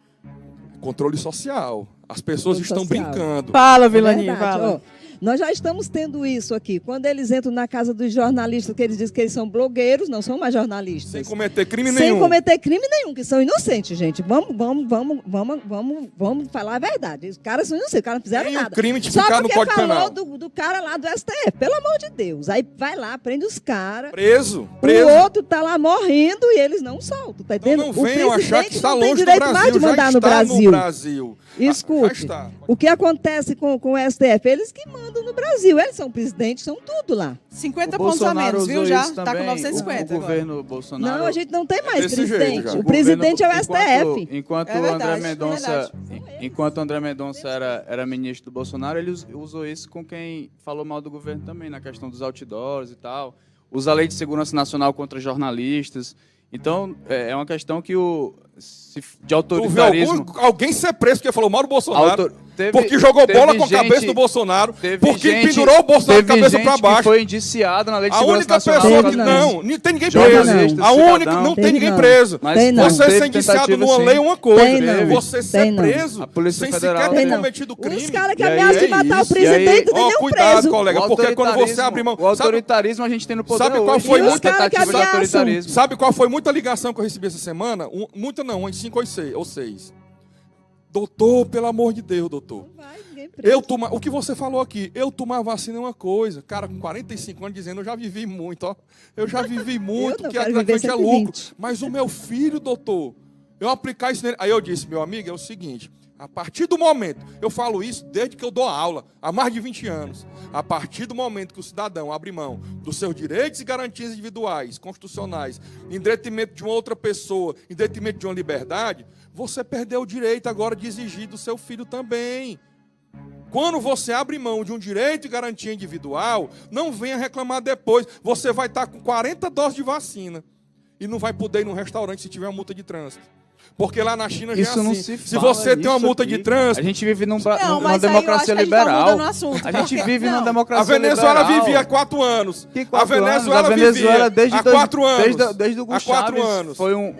Speaker 2: Controle social. As pessoas
Speaker 4: Controle
Speaker 2: estão
Speaker 4: social.
Speaker 2: brincando.
Speaker 1: Fala,
Speaker 4: É
Speaker 1: Vilani,
Speaker 4: verdade,
Speaker 1: fala.
Speaker 4: ó. Nós já estamos tendo isso aqui. Quando eles entram na casa dos jornalistas, que eles dizem que eles são blogueiros, não são mais jornalistas.
Speaker 2: Sem cometer crime
Speaker 4: Sem
Speaker 2: nenhum.
Speaker 4: cometer crime nenhum, que são inocentes, gente. Vamos falar a verdade. Os caras são inocentes, os caras não fizeram
Speaker 2: Tem um
Speaker 4: nada.
Speaker 2: crime
Speaker 4: Só
Speaker 2: tipificado no
Speaker 4: porque
Speaker 2: Código
Speaker 4: falou
Speaker 2: Penal.
Speaker 4: do cara lá do STF, pelo amor de Deus. Aí vai lá, prende os caras.
Speaker 2: Preso.
Speaker 4: O outro tá lá morrendo e eles não soltam, tá
Speaker 2: Então
Speaker 4: entendendo?
Speaker 2: não venham achar que está
Speaker 4: não tem
Speaker 2: longe do
Speaker 4: direito
Speaker 2: Brasil.
Speaker 4: mais de mandar
Speaker 2: já
Speaker 4: no
Speaker 2: está
Speaker 4: Brasil.
Speaker 2: no Brasil. Já
Speaker 4: Escute,
Speaker 2: está.
Speaker 4: o que acontece com o STF? Eles que mandam no Brasil. Eles são presidentes, são tudo lá.
Speaker 1: 50
Speaker 3: O
Speaker 1: pontos a
Speaker 3: Bolsonaro
Speaker 1: menos, viu?
Speaker 3: usou
Speaker 1: Já
Speaker 3: isso
Speaker 1: tá com
Speaker 3: também,
Speaker 1: 950
Speaker 3: o
Speaker 1: agora.
Speaker 3: governo Bolsonaro.
Speaker 4: Não, a gente não tem mais
Speaker 2: desse jeito,
Speaker 4: presidente.
Speaker 2: já.
Speaker 4: O presidente é o STF.
Speaker 3: Enquanto
Speaker 1: É
Speaker 3: o
Speaker 1: verdade,
Speaker 3: André
Speaker 1: é
Speaker 3: Mendonça,
Speaker 1: verdade.
Speaker 3: enquanto o André Mendonça era ministro do Bolsonaro, ele usou isso com quem falou mal do governo também, na questão dos outdoors e tal. Usa a lei de segurança nacional contra jornalistas. Então, é uma questão que de autoritarismo.
Speaker 2: Alguém ser preso porque falou mal do Bolsonaro?
Speaker 3: Teve-
Speaker 2: porque jogou
Speaker 3: teve
Speaker 2: bola com a
Speaker 3: gente-
Speaker 2: cabeça do Bolsonaro?
Speaker 3: Teve
Speaker 2: Porque
Speaker 3: gente-
Speaker 2: pendurou o Bolsonaro de
Speaker 3: teve
Speaker 2: cabeça
Speaker 3: gente
Speaker 2: para baixo?
Speaker 3: que foi indiciado na Lei de
Speaker 2: A
Speaker 3: Segurança
Speaker 2: única
Speaker 3: Nacional.
Speaker 2: pessoa
Speaker 4: Teve
Speaker 2: que.
Speaker 4: não.
Speaker 2: Não tem ninguém
Speaker 3: Jornalista,
Speaker 2: preso. A única.
Speaker 3: cidadão.
Speaker 2: Não tem
Speaker 4: Teve
Speaker 2: ninguém
Speaker 4: não.
Speaker 2: preso.
Speaker 4: Tem não.
Speaker 2: Você
Speaker 3: Teve
Speaker 2: ser indiciado
Speaker 3: tentativa,
Speaker 2: numa
Speaker 3: sim.
Speaker 2: lei é uma coisa.
Speaker 4: Tem não.
Speaker 2: Você ser
Speaker 4: Tem não.
Speaker 2: preso
Speaker 3: A Polícia
Speaker 2: sem
Speaker 3: Federal
Speaker 2: sequer
Speaker 3: tem
Speaker 2: ter
Speaker 3: não.
Speaker 2: cometido crime.
Speaker 4: Os caras que
Speaker 3: E aí,
Speaker 4: ameaçam de
Speaker 3: é
Speaker 4: matar o
Speaker 3: isso.
Speaker 4: presidente
Speaker 3: E aí,
Speaker 4: não tem nenhum
Speaker 2: cuidado,
Speaker 4: preso.
Speaker 2: colega, porque quando você abre mão.
Speaker 3: O autoritarismo a gente tem no poder
Speaker 2: Sabe qual
Speaker 3: hoje.
Speaker 2: foi
Speaker 3: E
Speaker 2: muita
Speaker 3: os caras que
Speaker 4: tentativa de
Speaker 3: ameaçam?
Speaker 4: autoritarismo?
Speaker 2: Sabe qual foi muita ligação que eu recebi essa semana? Muita não, umas 5 ou 6. Doutor, pelo amor de Deus, doutor.
Speaker 4: Vai, ninguém preso.
Speaker 2: O que você falou aqui, eu tomar vacina é uma coisa. Cara, com 45 anos dizendo, eu já vivi muito, ó. Eu já vivi muito,
Speaker 4: não
Speaker 2: que
Speaker 4: quero
Speaker 2: a
Speaker 4: viver
Speaker 2: gente é lucro.
Speaker 4: 120.
Speaker 2: Mas o meu filho, doutor, eu aplicar isso nele. Aí eu disse, meu amigo, é o seguinte, a partir do momento, eu falo isso desde que eu dou aula, há mais de 20 anos. A partir do momento que o cidadão abre mão dos seus direitos e garantias individuais, constitucionais, em detrimento de uma outra pessoa, em detrimento de uma liberdade, você perdeu o direito agora de exigir do seu filho também. Quando você abre mão de um direito e garantia individual, não venha reclamar depois. Você vai estar com 40 doses de vacina e não vai poder ir num restaurante se tiver uma multa de trânsito. Porque lá na China já
Speaker 3: Isso
Speaker 2: é assim.
Speaker 3: não se
Speaker 2: Se
Speaker 3: fala
Speaker 2: você tem uma
Speaker 3: nisso
Speaker 2: multa
Speaker 3: aqui.
Speaker 2: de trânsito,
Speaker 3: A gente vive
Speaker 1: Não,
Speaker 3: numa
Speaker 1: mas aí eu acho
Speaker 3: democracia
Speaker 1: que a gente tá
Speaker 3: liberal.
Speaker 1: mudando o assunto,
Speaker 3: A gente
Speaker 1: porque-
Speaker 3: vive numa
Speaker 1: não.
Speaker 3: democracia
Speaker 2: a Venezuela
Speaker 3: liberal.
Speaker 2: vivia há 4 anos.
Speaker 3: Que
Speaker 2: A
Speaker 3: 4 anos?
Speaker 2: Venezuela,
Speaker 3: A Venezuela
Speaker 2: vivia
Speaker 3: desde
Speaker 2: há
Speaker 3: dois-
Speaker 2: 4 anos.
Speaker 3: Desde o Hugo
Speaker 2: há 4
Speaker 3: Chávez
Speaker 2: anos.
Speaker 3: foi um...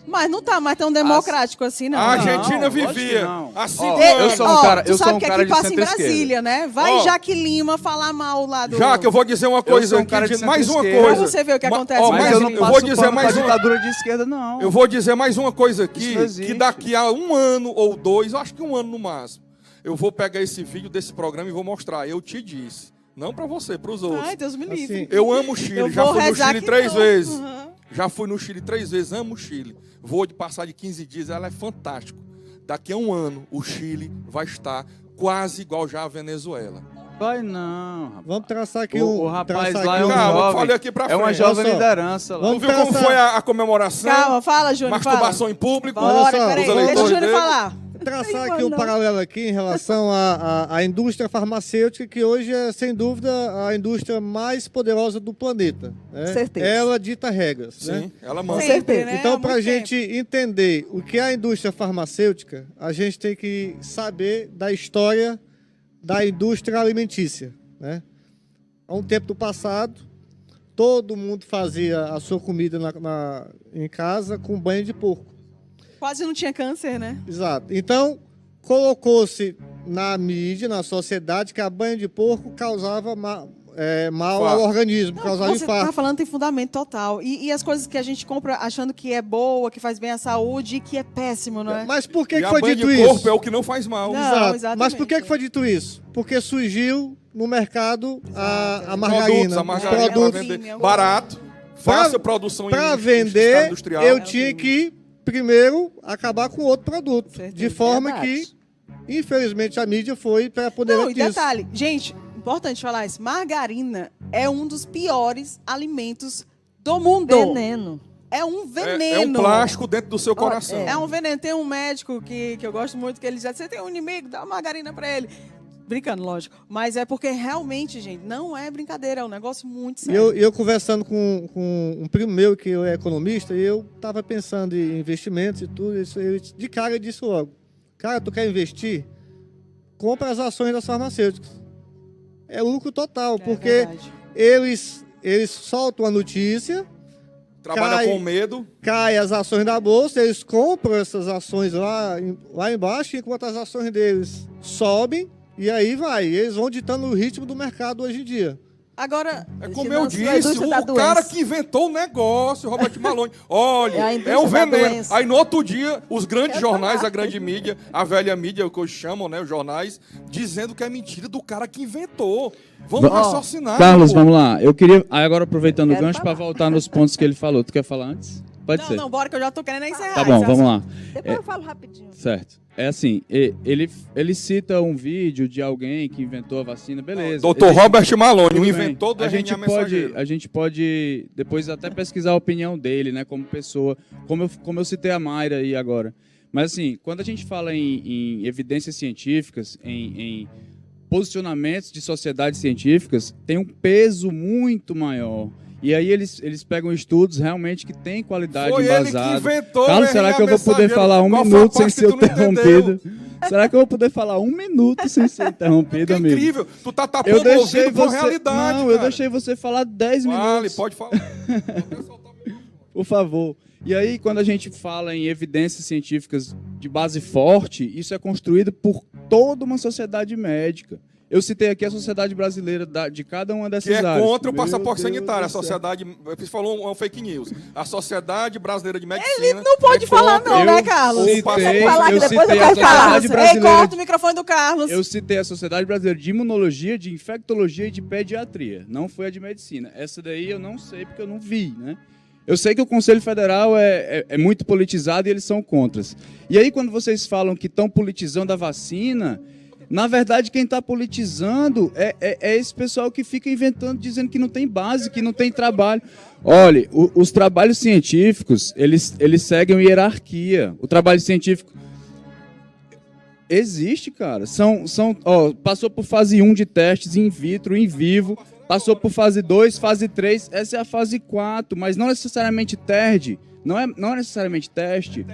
Speaker 1: Mas não tá mais tão democrático assim, não.
Speaker 2: A Argentina
Speaker 3: Não, lógico
Speaker 2: vivia
Speaker 3: que não.
Speaker 2: há 5
Speaker 3: Ó,
Speaker 2: anos.
Speaker 3: eu sou um cara-
Speaker 1: tu
Speaker 3: eu sou
Speaker 1: sabe
Speaker 3: um
Speaker 1: que
Speaker 3: cara
Speaker 1: aqui
Speaker 3: de
Speaker 1: passa em
Speaker 3: centro-esquerda.
Speaker 1: Brasília, né? Vai
Speaker 2: Ó.
Speaker 1: Jaque Lima falar mal lá do...
Speaker 2: Já que eu vou dizer uma
Speaker 3: Eu
Speaker 2: coisa
Speaker 3: sou um
Speaker 2: aqui,
Speaker 3: cara de
Speaker 2: mais uma
Speaker 3: centro-esquerda.
Speaker 2: coisa.
Speaker 1: Pra você ver o que acontece
Speaker 2: Ó,
Speaker 1: no
Speaker 3: Mas
Speaker 2: mas
Speaker 3: eu
Speaker 1: Brasil.
Speaker 3: não
Speaker 2: eu
Speaker 3: passo
Speaker 2: vou dizer
Speaker 3: pano
Speaker 2: mais
Speaker 3: pra
Speaker 2: uma.
Speaker 3: ditadura de esquerda, não.
Speaker 2: Eu vou dizer mais uma coisa aqui,
Speaker 3: Isso não existe.
Speaker 2: que daqui a 1 ano ou 2, eu acho que 1 ano no máximo, eu vou pegar esse vídeo desse programa e vou mostrar. Eu te disse. Não pra você, pros outros.
Speaker 1: Ai, Deus me livre.
Speaker 5: Assim,
Speaker 2: Eu amo o Chile,
Speaker 1: Eu
Speaker 2: já
Speaker 1: vou
Speaker 2: fui no
Speaker 1: rezar
Speaker 2: Chile
Speaker 1: que
Speaker 2: 3
Speaker 1: não.
Speaker 2: vezes.
Speaker 1: Uhum.
Speaker 2: Já fui no Chile 3 vezes, amo o Chile. Vou de passar de 15 dias, ela é fantástico. Daqui a 1 ano, o Chile vai estar quase igual já a Venezuela.
Speaker 3: Vai não, rapaz.
Speaker 5: Vamos traçar aqui
Speaker 3: O
Speaker 5: um.
Speaker 3: rapaz
Speaker 5: traçar
Speaker 3: lá
Speaker 5: aqui
Speaker 3: é um
Speaker 2: Calma,
Speaker 3: jovem.
Speaker 2: falei aqui pra
Speaker 3: É uma
Speaker 2: frente.
Speaker 3: jovem
Speaker 5: Olha só.
Speaker 3: liderança lá.
Speaker 2: Tu
Speaker 5: Vamos
Speaker 2: viu como
Speaker 5: pensar.
Speaker 2: foi a comemoração?
Speaker 1: Calma, fala, Júnior,
Speaker 2: Masturbação
Speaker 1: fala.
Speaker 2: em público.
Speaker 1: Bora,
Speaker 5: Olha só,
Speaker 1: peraí,
Speaker 2: os
Speaker 1: deixa o
Speaker 2: eleitores
Speaker 1: Júnior
Speaker 2: dele.
Speaker 1: falar.
Speaker 5: Traçar
Speaker 4: Não,
Speaker 5: aqui um
Speaker 4: não.
Speaker 5: paralelo aqui em relação à indústria farmacêutica, que hoje é, sem dúvida, a indústria mais poderosa do planeta. Né?
Speaker 4: Certeza.
Speaker 5: Ela dita regras.
Speaker 2: Sim,
Speaker 5: Né?
Speaker 2: ela manda.
Speaker 1: Sempre, né?
Speaker 5: Então,
Speaker 1: Há
Speaker 5: para a
Speaker 1: muito
Speaker 5: gente
Speaker 1: tempo.
Speaker 5: entender o que é a indústria farmacêutica, a gente tem que saber da história da indústria alimentícia. Né? Há um tempo do passado, todo mundo fazia a sua comida em casa com banho de porco.
Speaker 1: Quase não tinha câncer, né?
Speaker 5: Exato. Então, colocou-se na mídia, na sociedade, que a banho de porco causava mal ao
Speaker 2: Fato.
Speaker 5: organismo,
Speaker 1: Não,
Speaker 5: causava
Speaker 1: você
Speaker 5: infarto.
Speaker 1: tá falando tem fundamento total. E as coisas que a gente compra achando que é boa, que faz bem à saúde e que é péssimo, não é?
Speaker 5: Mas por que,
Speaker 2: E
Speaker 5: que
Speaker 2: a
Speaker 5: foi
Speaker 2: banho
Speaker 5: dito
Speaker 2: de
Speaker 5: isso?
Speaker 2: corpo é o que não faz mal.
Speaker 1: Não.
Speaker 5: Exato.
Speaker 1: exatamente.
Speaker 5: Mas por que foi dito isso? Porque surgiu no mercado a
Speaker 2: Produtos,
Speaker 5: margarina.
Speaker 2: a
Speaker 5: os
Speaker 2: margarina para
Speaker 5: produtos.
Speaker 2: vender barato, fácil produção
Speaker 5: Para
Speaker 2: em escala
Speaker 5: vender,
Speaker 2: industrial.
Speaker 5: eu tinha que, primeiro, acabar com outro produto.
Speaker 1: Certeza.
Speaker 5: De forma
Speaker 4: Verdade.
Speaker 5: que, infelizmente, a mídia foi para
Speaker 1: Não,
Speaker 5: poder
Speaker 1: e detalhe, gente, importante falar isso, margarina é um dos piores alimentos do mundo.
Speaker 4: Veneno.
Speaker 1: É um veneno.
Speaker 2: É um plástico dentro do seu coração.
Speaker 1: É um veneno. Tem um médico que eu gosto muito, que ele diz, você tem um inimigo, dá uma margarina pra ele. Brincando, lógico. Mas é porque realmente, gente, não é brincadeira, é um negócio muito
Speaker 5: E
Speaker 1: sério.
Speaker 5: eu conversando com um primo meu, que é economista, e eu estava pensando em investimentos e tudo, de cara eu disse logo, cara, tu quer investir? Compra as ações das farmacêuticas. É lucro total, porque
Speaker 1: verdade.
Speaker 5: eles soltam a notícia,
Speaker 2: Trabalha
Speaker 5: cai-
Speaker 2: com medo.
Speaker 5: cai as ações da bolsa, eles compram essas ações lá embaixo, enquanto as ações deles sobem, e aí vai. Eles vão ditando o ritmo do mercado hoje em dia.
Speaker 1: Agora,
Speaker 2: É
Speaker 4: Esse
Speaker 2: como eu
Speaker 4: nosso da
Speaker 2: disse,
Speaker 4: indústria da
Speaker 2: o
Speaker 4: doença.
Speaker 2: cara que inventou o negócio, Robert Malone. Olha,
Speaker 4: É a
Speaker 2: é
Speaker 4: indústria
Speaker 2: um
Speaker 4: da
Speaker 2: veneno.
Speaker 4: doença.
Speaker 2: Aí no outro dia, os grandes
Speaker 4: Eu
Speaker 2: jornais,
Speaker 4: falar.
Speaker 2: a grande mídia, a velha mídia, o que hoje chamam, né, os jornais, dizendo que é mentira do cara que inventou. Vamos
Speaker 3: Ó,
Speaker 2: raciocinar.
Speaker 3: Carlos,
Speaker 2: pô.
Speaker 3: vamos lá. Eu queria, agora aproveitando o
Speaker 4: Quero
Speaker 3: gancho, para
Speaker 4: falar.
Speaker 3: voltar nos pontos que ele falou. Tu quer falar antes? Pode ser.
Speaker 1: não, bora que eu já tô querendo encerrar.
Speaker 3: Tá bom,
Speaker 1: esse
Speaker 3: vamos lá.
Speaker 4: Depois eu falo rapidinho.
Speaker 3: Certo. É assim, ele cita um vídeo de alguém que inventou a vacina, beleza.
Speaker 2: Doutor
Speaker 3: Existe-
Speaker 2: Robert Malone,
Speaker 3: Tudo
Speaker 2: o
Speaker 3: bem.
Speaker 2: inventor do
Speaker 3: a gente
Speaker 2: RNA
Speaker 3: pode,
Speaker 2: mensageiro.
Speaker 3: a gente pode depois até pesquisar a opinião dele, né, como pessoa, como eu citei a Mayra aí agora. Mas assim, quando a gente fala em evidências científicas, em posicionamentos de sociedades científicas, tem um peso muito maior E aí eles pegam estudos realmente que têm qualidade
Speaker 2: Foi ele que
Speaker 3: embasada.
Speaker 2: inventou.
Speaker 3: Carlos, será que eu vou poder falar um
Speaker 2: Qual foi a
Speaker 3: minuto sem
Speaker 2: parte que
Speaker 3: ser
Speaker 2: tu não
Speaker 3: interrompido?
Speaker 2: entendeu?
Speaker 3: Será que eu vou poder falar um minuto sem ser interrompido,
Speaker 2: Que
Speaker 3: amigo?
Speaker 2: incrível. Tu tá
Speaker 3: Eu
Speaker 2: tapando o
Speaker 3: deixei
Speaker 2: ouvido com
Speaker 3: você.
Speaker 2: realidade,
Speaker 3: Não, eu
Speaker 2: cara.
Speaker 3: deixei você falar 10
Speaker 2: Vale,
Speaker 3: minutos.
Speaker 2: pode falar.
Speaker 3: Por favor. E aí, quando a gente fala em evidências científicas de base forte, isso é construído por toda uma sociedade médica. Eu citei aqui a Sociedade Brasileira de cada uma dessas
Speaker 2: Que é
Speaker 3: áreas.
Speaker 2: contra o
Speaker 3: Meu
Speaker 2: passaporte
Speaker 3: Deus
Speaker 2: sanitário. A
Speaker 3: do céu.
Speaker 2: sociedade. Você falou um fake news. A Sociedade Brasileira de Medicina.
Speaker 1: Ele não pode falar
Speaker 2: contra
Speaker 1: não, né,
Speaker 3: Eu
Speaker 1: Carlos?
Speaker 3: citei-
Speaker 1: Pode falar que
Speaker 3: eu
Speaker 1: depois
Speaker 3: citei
Speaker 1: eu
Speaker 3: a
Speaker 1: quero falar.
Speaker 3: Sociedade
Speaker 1: Ei,
Speaker 3: Brasileira
Speaker 1: corta o microfone do Carlos.
Speaker 3: Eu citei a Sociedade Brasileira de Imunologia, de Infectologia e de Pediatria. Não foi a de Medicina. Essa daí eu não sei porque eu não vi, né? Eu sei que o Conselho Federal é muito politizado e eles são contras. E aí, quando vocês falam que estão politizando a vacina, na verdade, quem está politizando é esse pessoal que fica inventando, dizendo que não tem base, que não tem trabalho. Olha, os trabalhos científicos, eles seguem uma hierarquia. O trabalho científico existe, cara. Passou por fase 1 de testes in vitro, in vivo, passou por fase 2, fase 3, essa é a fase 4, mas não necessariamente TERD, não é necessariamente teste,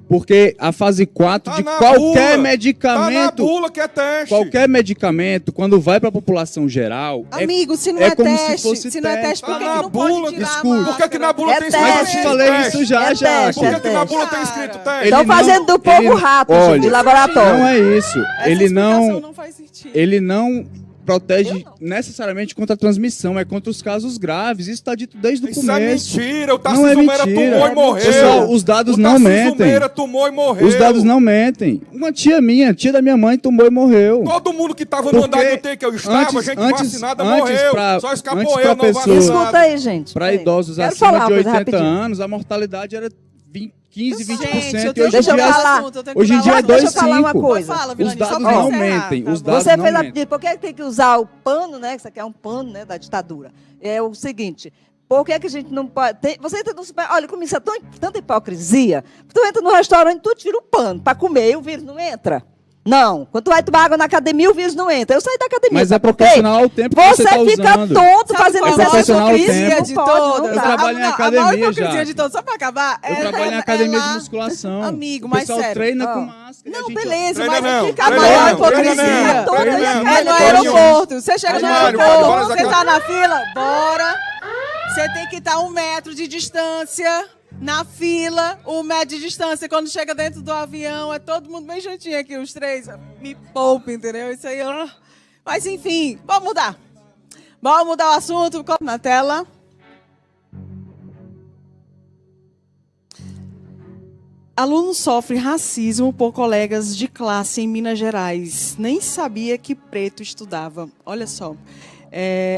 Speaker 3: porque a fase 4 de qualquer medicamento,
Speaker 2: Tá na bula que é teste.
Speaker 3: qualquer medicamento, quando vai para a população geral,
Speaker 1: Amigo, se não
Speaker 3: é
Speaker 1: é
Speaker 3: como se
Speaker 1: teste,
Speaker 3: fosse
Speaker 1: se não é teste,
Speaker 3: teste.
Speaker 1: por que
Speaker 2: Tá
Speaker 1: que
Speaker 2: na
Speaker 1: não pode
Speaker 2: bula,
Speaker 1: tirar a
Speaker 3: escute.
Speaker 2: Por que que na bula
Speaker 6: É
Speaker 2: tem
Speaker 6: teste.
Speaker 3: Mas eu
Speaker 2: escrito
Speaker 3: te falei
Speaker 2: teste?
Speaker 3: isso já,
Speaker 6: É
Speaker 3: já.
Speaker 6: teste,
Speaker 2: Por
Speaker 6: é
Speaker 2: que que na bula tem
Speaker 1: Cara.
Speaker 2: escrito teste?
Speaker 3: Ele
Speaker 6: Estão
Speaker 3: não-
Speaker 6: fazendo do povo
Speaker 3: ele-
Speaker 6: rato,
Speaker 3: olha,
Speaker 6: gente, de laboratório.
Speaker 3: Não é isso.
Speaker 1: Essa
Speaker 3: Ele
Speaker 1: explicação não faz sentido.
Speaker 3: ele não protege necessariamente contra a transmissão, é contra os casos graves. Isso está dito desde o
Speaker 2: Isso
Speaker 3: começo.
Speaker 2: é mentira. O
Speaker 3: Não é
Speaker 2: Tarcísio Meira
Speaker 3: mentira.
Speaker 2: tomou e morreu.
Speaker 3: Pessoal, os dados
Speaker 2: o
Speaker 3: não
Speaker 2: Tarcísio
Speaker 3: mentem.
Speaker 2: Meira tomou e morreu.
Speaker 3: Os dados não mentem. Uma tia minha, tia da minha mãe, tomou e morreu.
Speaker 2: Todo mundo que estava no
Speaker 3: Porque
Speaker 2: andar do T que eu estava, gente vacinada morreu. Só escapou
Speaker 3: antes
Speaker 2: eu,
Speaker 3: pra
Speaker 2: não
Speaker 3: pessoa-
Speaker 6: Escuta
Speaker 2: vacinado.
Speaker 6: aí, gente.
Speaker 3: Para
Speaker 6: Peraí.
Speaker 3: idosos
Speaker 6: Quero
Speaker 3: acima
Speaker 6: falar
Speaker 3: de
Speaker 6: uma coisa
Speaker 3: 80
Speaker 6: rapidinho.
Speaker 3: anos, a mortalidade era 15, 20%.
Speaker 1: Gente, eu
Speaker 3: e
Speaker 1: tenho
Speaker 3: hoje
Speaker 1: que
Speaker 3: em
Speaker 6: Deixa eu
Speaker 3: dia
Speaker 1: mudar o
Speaker 6: falar.
Speaker 1: assunto, eu tenho que
Speaker 3: Hoje em
Speaker 1: mudar
Speaker 3: dia
Speaker 1: o
Speaker 3: é
Speaker 1: assunto.
Speaker 6: Deixa eu falar uma
Speaker 3: 2,5.
Speaker 6: coisa.
Speaker 1: Fala,
Speaker 3: Os
Speaker 1: Vilani, só
Speaker 3: dados
Speaker 1: pra
Speaker 3: não
Speaker 1: encerrar,
Speaker 3: mentem.
Speaker 1: tá
Speaker 3: Os
Speaker 1: bom?
Speaker 3: dados
Speaker 6: Você
Speaker 3: não
Speaker 6: fez a
Speaker 3: mentem.
Speaker 6: pedida, por que tem que usar o pano, né? Isso aqui é um pano, né, da ditadura. É o seguinte, por que a gente não pode... você entra no super... Olha, como isso é tanta hipocrisia. Tu entra no restaurante, tu tira o pano para comer e o vírus não entra. Não. Quando tu vai tomar água na academia, o vírus não entra. Eu saí da academia.
Speaker 3: Mas é
Speaker 6: sabe por quê?
Speaker 3: proporcional ao tempo que você
Speaker 6: Você
Speaker 3: está
Speaker 6: fica
Speaker 3: usando.
Speaker 6: tonto
Speaker 1: Sabe
Speaker 6: fazendo
Speaker 1: qual
Speaker 3: É
Speaker 1: a maior
Speaker 3: proporcional ao
Speaker 1: hipocrisia
Speaker 3: tempo.
Speaker 1: de
Speaker 6: Não pode, não
Speaker 1: todas?
Speaker 6: dá.
Speaker 3: Eu trabalho em
Speaker 1: A maior
Speaker 3: academia
Speaker 1: hipocrisia
Speaker 3: já.
Speaker 1: de todas, só pra acabar.
Speaker 3: Eu trabalho em academia de
Speaker 1: lá-
Speaker 3: musculação.
Speaker 1: Amigo,
Speaker 3: o
Speaker 1: mas
Speaker 3: pessoal
Speaker 1: sério.
Speaker 3: treina
Speaker 6: Ah.
Speaker 3: com máscara. e a
Speaker 1: Não,
Speaker 3: gente-
Speaker 1: beleza,
Speaker 2: Treina
Speaker 1: mas
Speaker 2: não,
Speaker 1: fica a
Speaker 2: treina
Speaker 1: maior
Speaker 2: não, treina
Speaker 1: hipocrisia.
Speaker 2: não, treina não.
Speaker 1: É no
Speaker 2: Treina não.
Speaker 1: aeroporto. Você chega
Speaker 2: Mas,
Speaker 1: no
Speaker 2: Mário,
Speaker 1: aeroporto,
Speaker 2: bora,
Speaker 1: você tá na fila, bora. Você tem que estar 1 metro de distância. Na fila, 1 metro de distância. Quando chega dentro do avião, é todo mundo bem juntinho aqui, os três. Me poupa, entendeu? Isso aí, ó. Mas enfim, vamos mudar. Vamos mudar o assunto. Coloca na tela. Aluno sofre racismo por colegas de classe em Minas Gerais. Nem sabia que preto estudava. Olha só.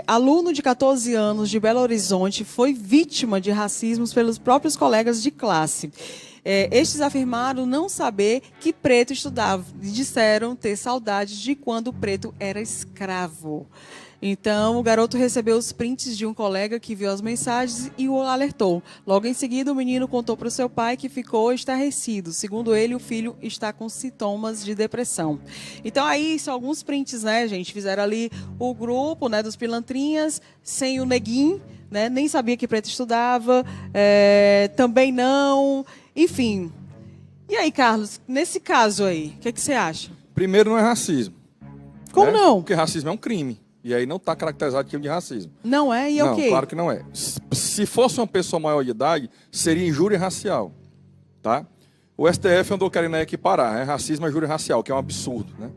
Speaker 1: Aluno de 14 anos de Belo Horizonte foi vítima de racismos pelos próprios colegas de classe. Estes afirmaram não saber que preto estudava e disseram ter saudades de quando o preto era escravo. Então, o garoto recebeu os prints de um colega que viu as mensagens e o alertou. Logo em seguida, o menino contou para o seu pai que ficou estarrecido. Segundo ele, o filho está com sintomas de depressão. Então, aí são alguns prints, né, gente? Fizeram ali o grupo, né, dos pilantrinhas, sem o neguinho, né? Nem sabia que preto estudava, também não, enfim. E aí, Carlos, nesse caso aí, o que você acha?
Speaker 2: Primeiro, não é racismo.
Speaker 1: Como
Speaker 2: né?
Speaker 1: não?
Speaker 2: Porque racismo é um crime. E aí não está caracterizado aquilo de racismo.
Speaker 1: Não é? E é
Speaker 2: não,
Speaker 1: o quê?
Speaker 2: claro que não é. Se fosse uma pessoa maior de idade, seria injúria racial. Tá? O STF andou querendo equiparar, né? Racismo é injúria racial, que é um absurdo. Né?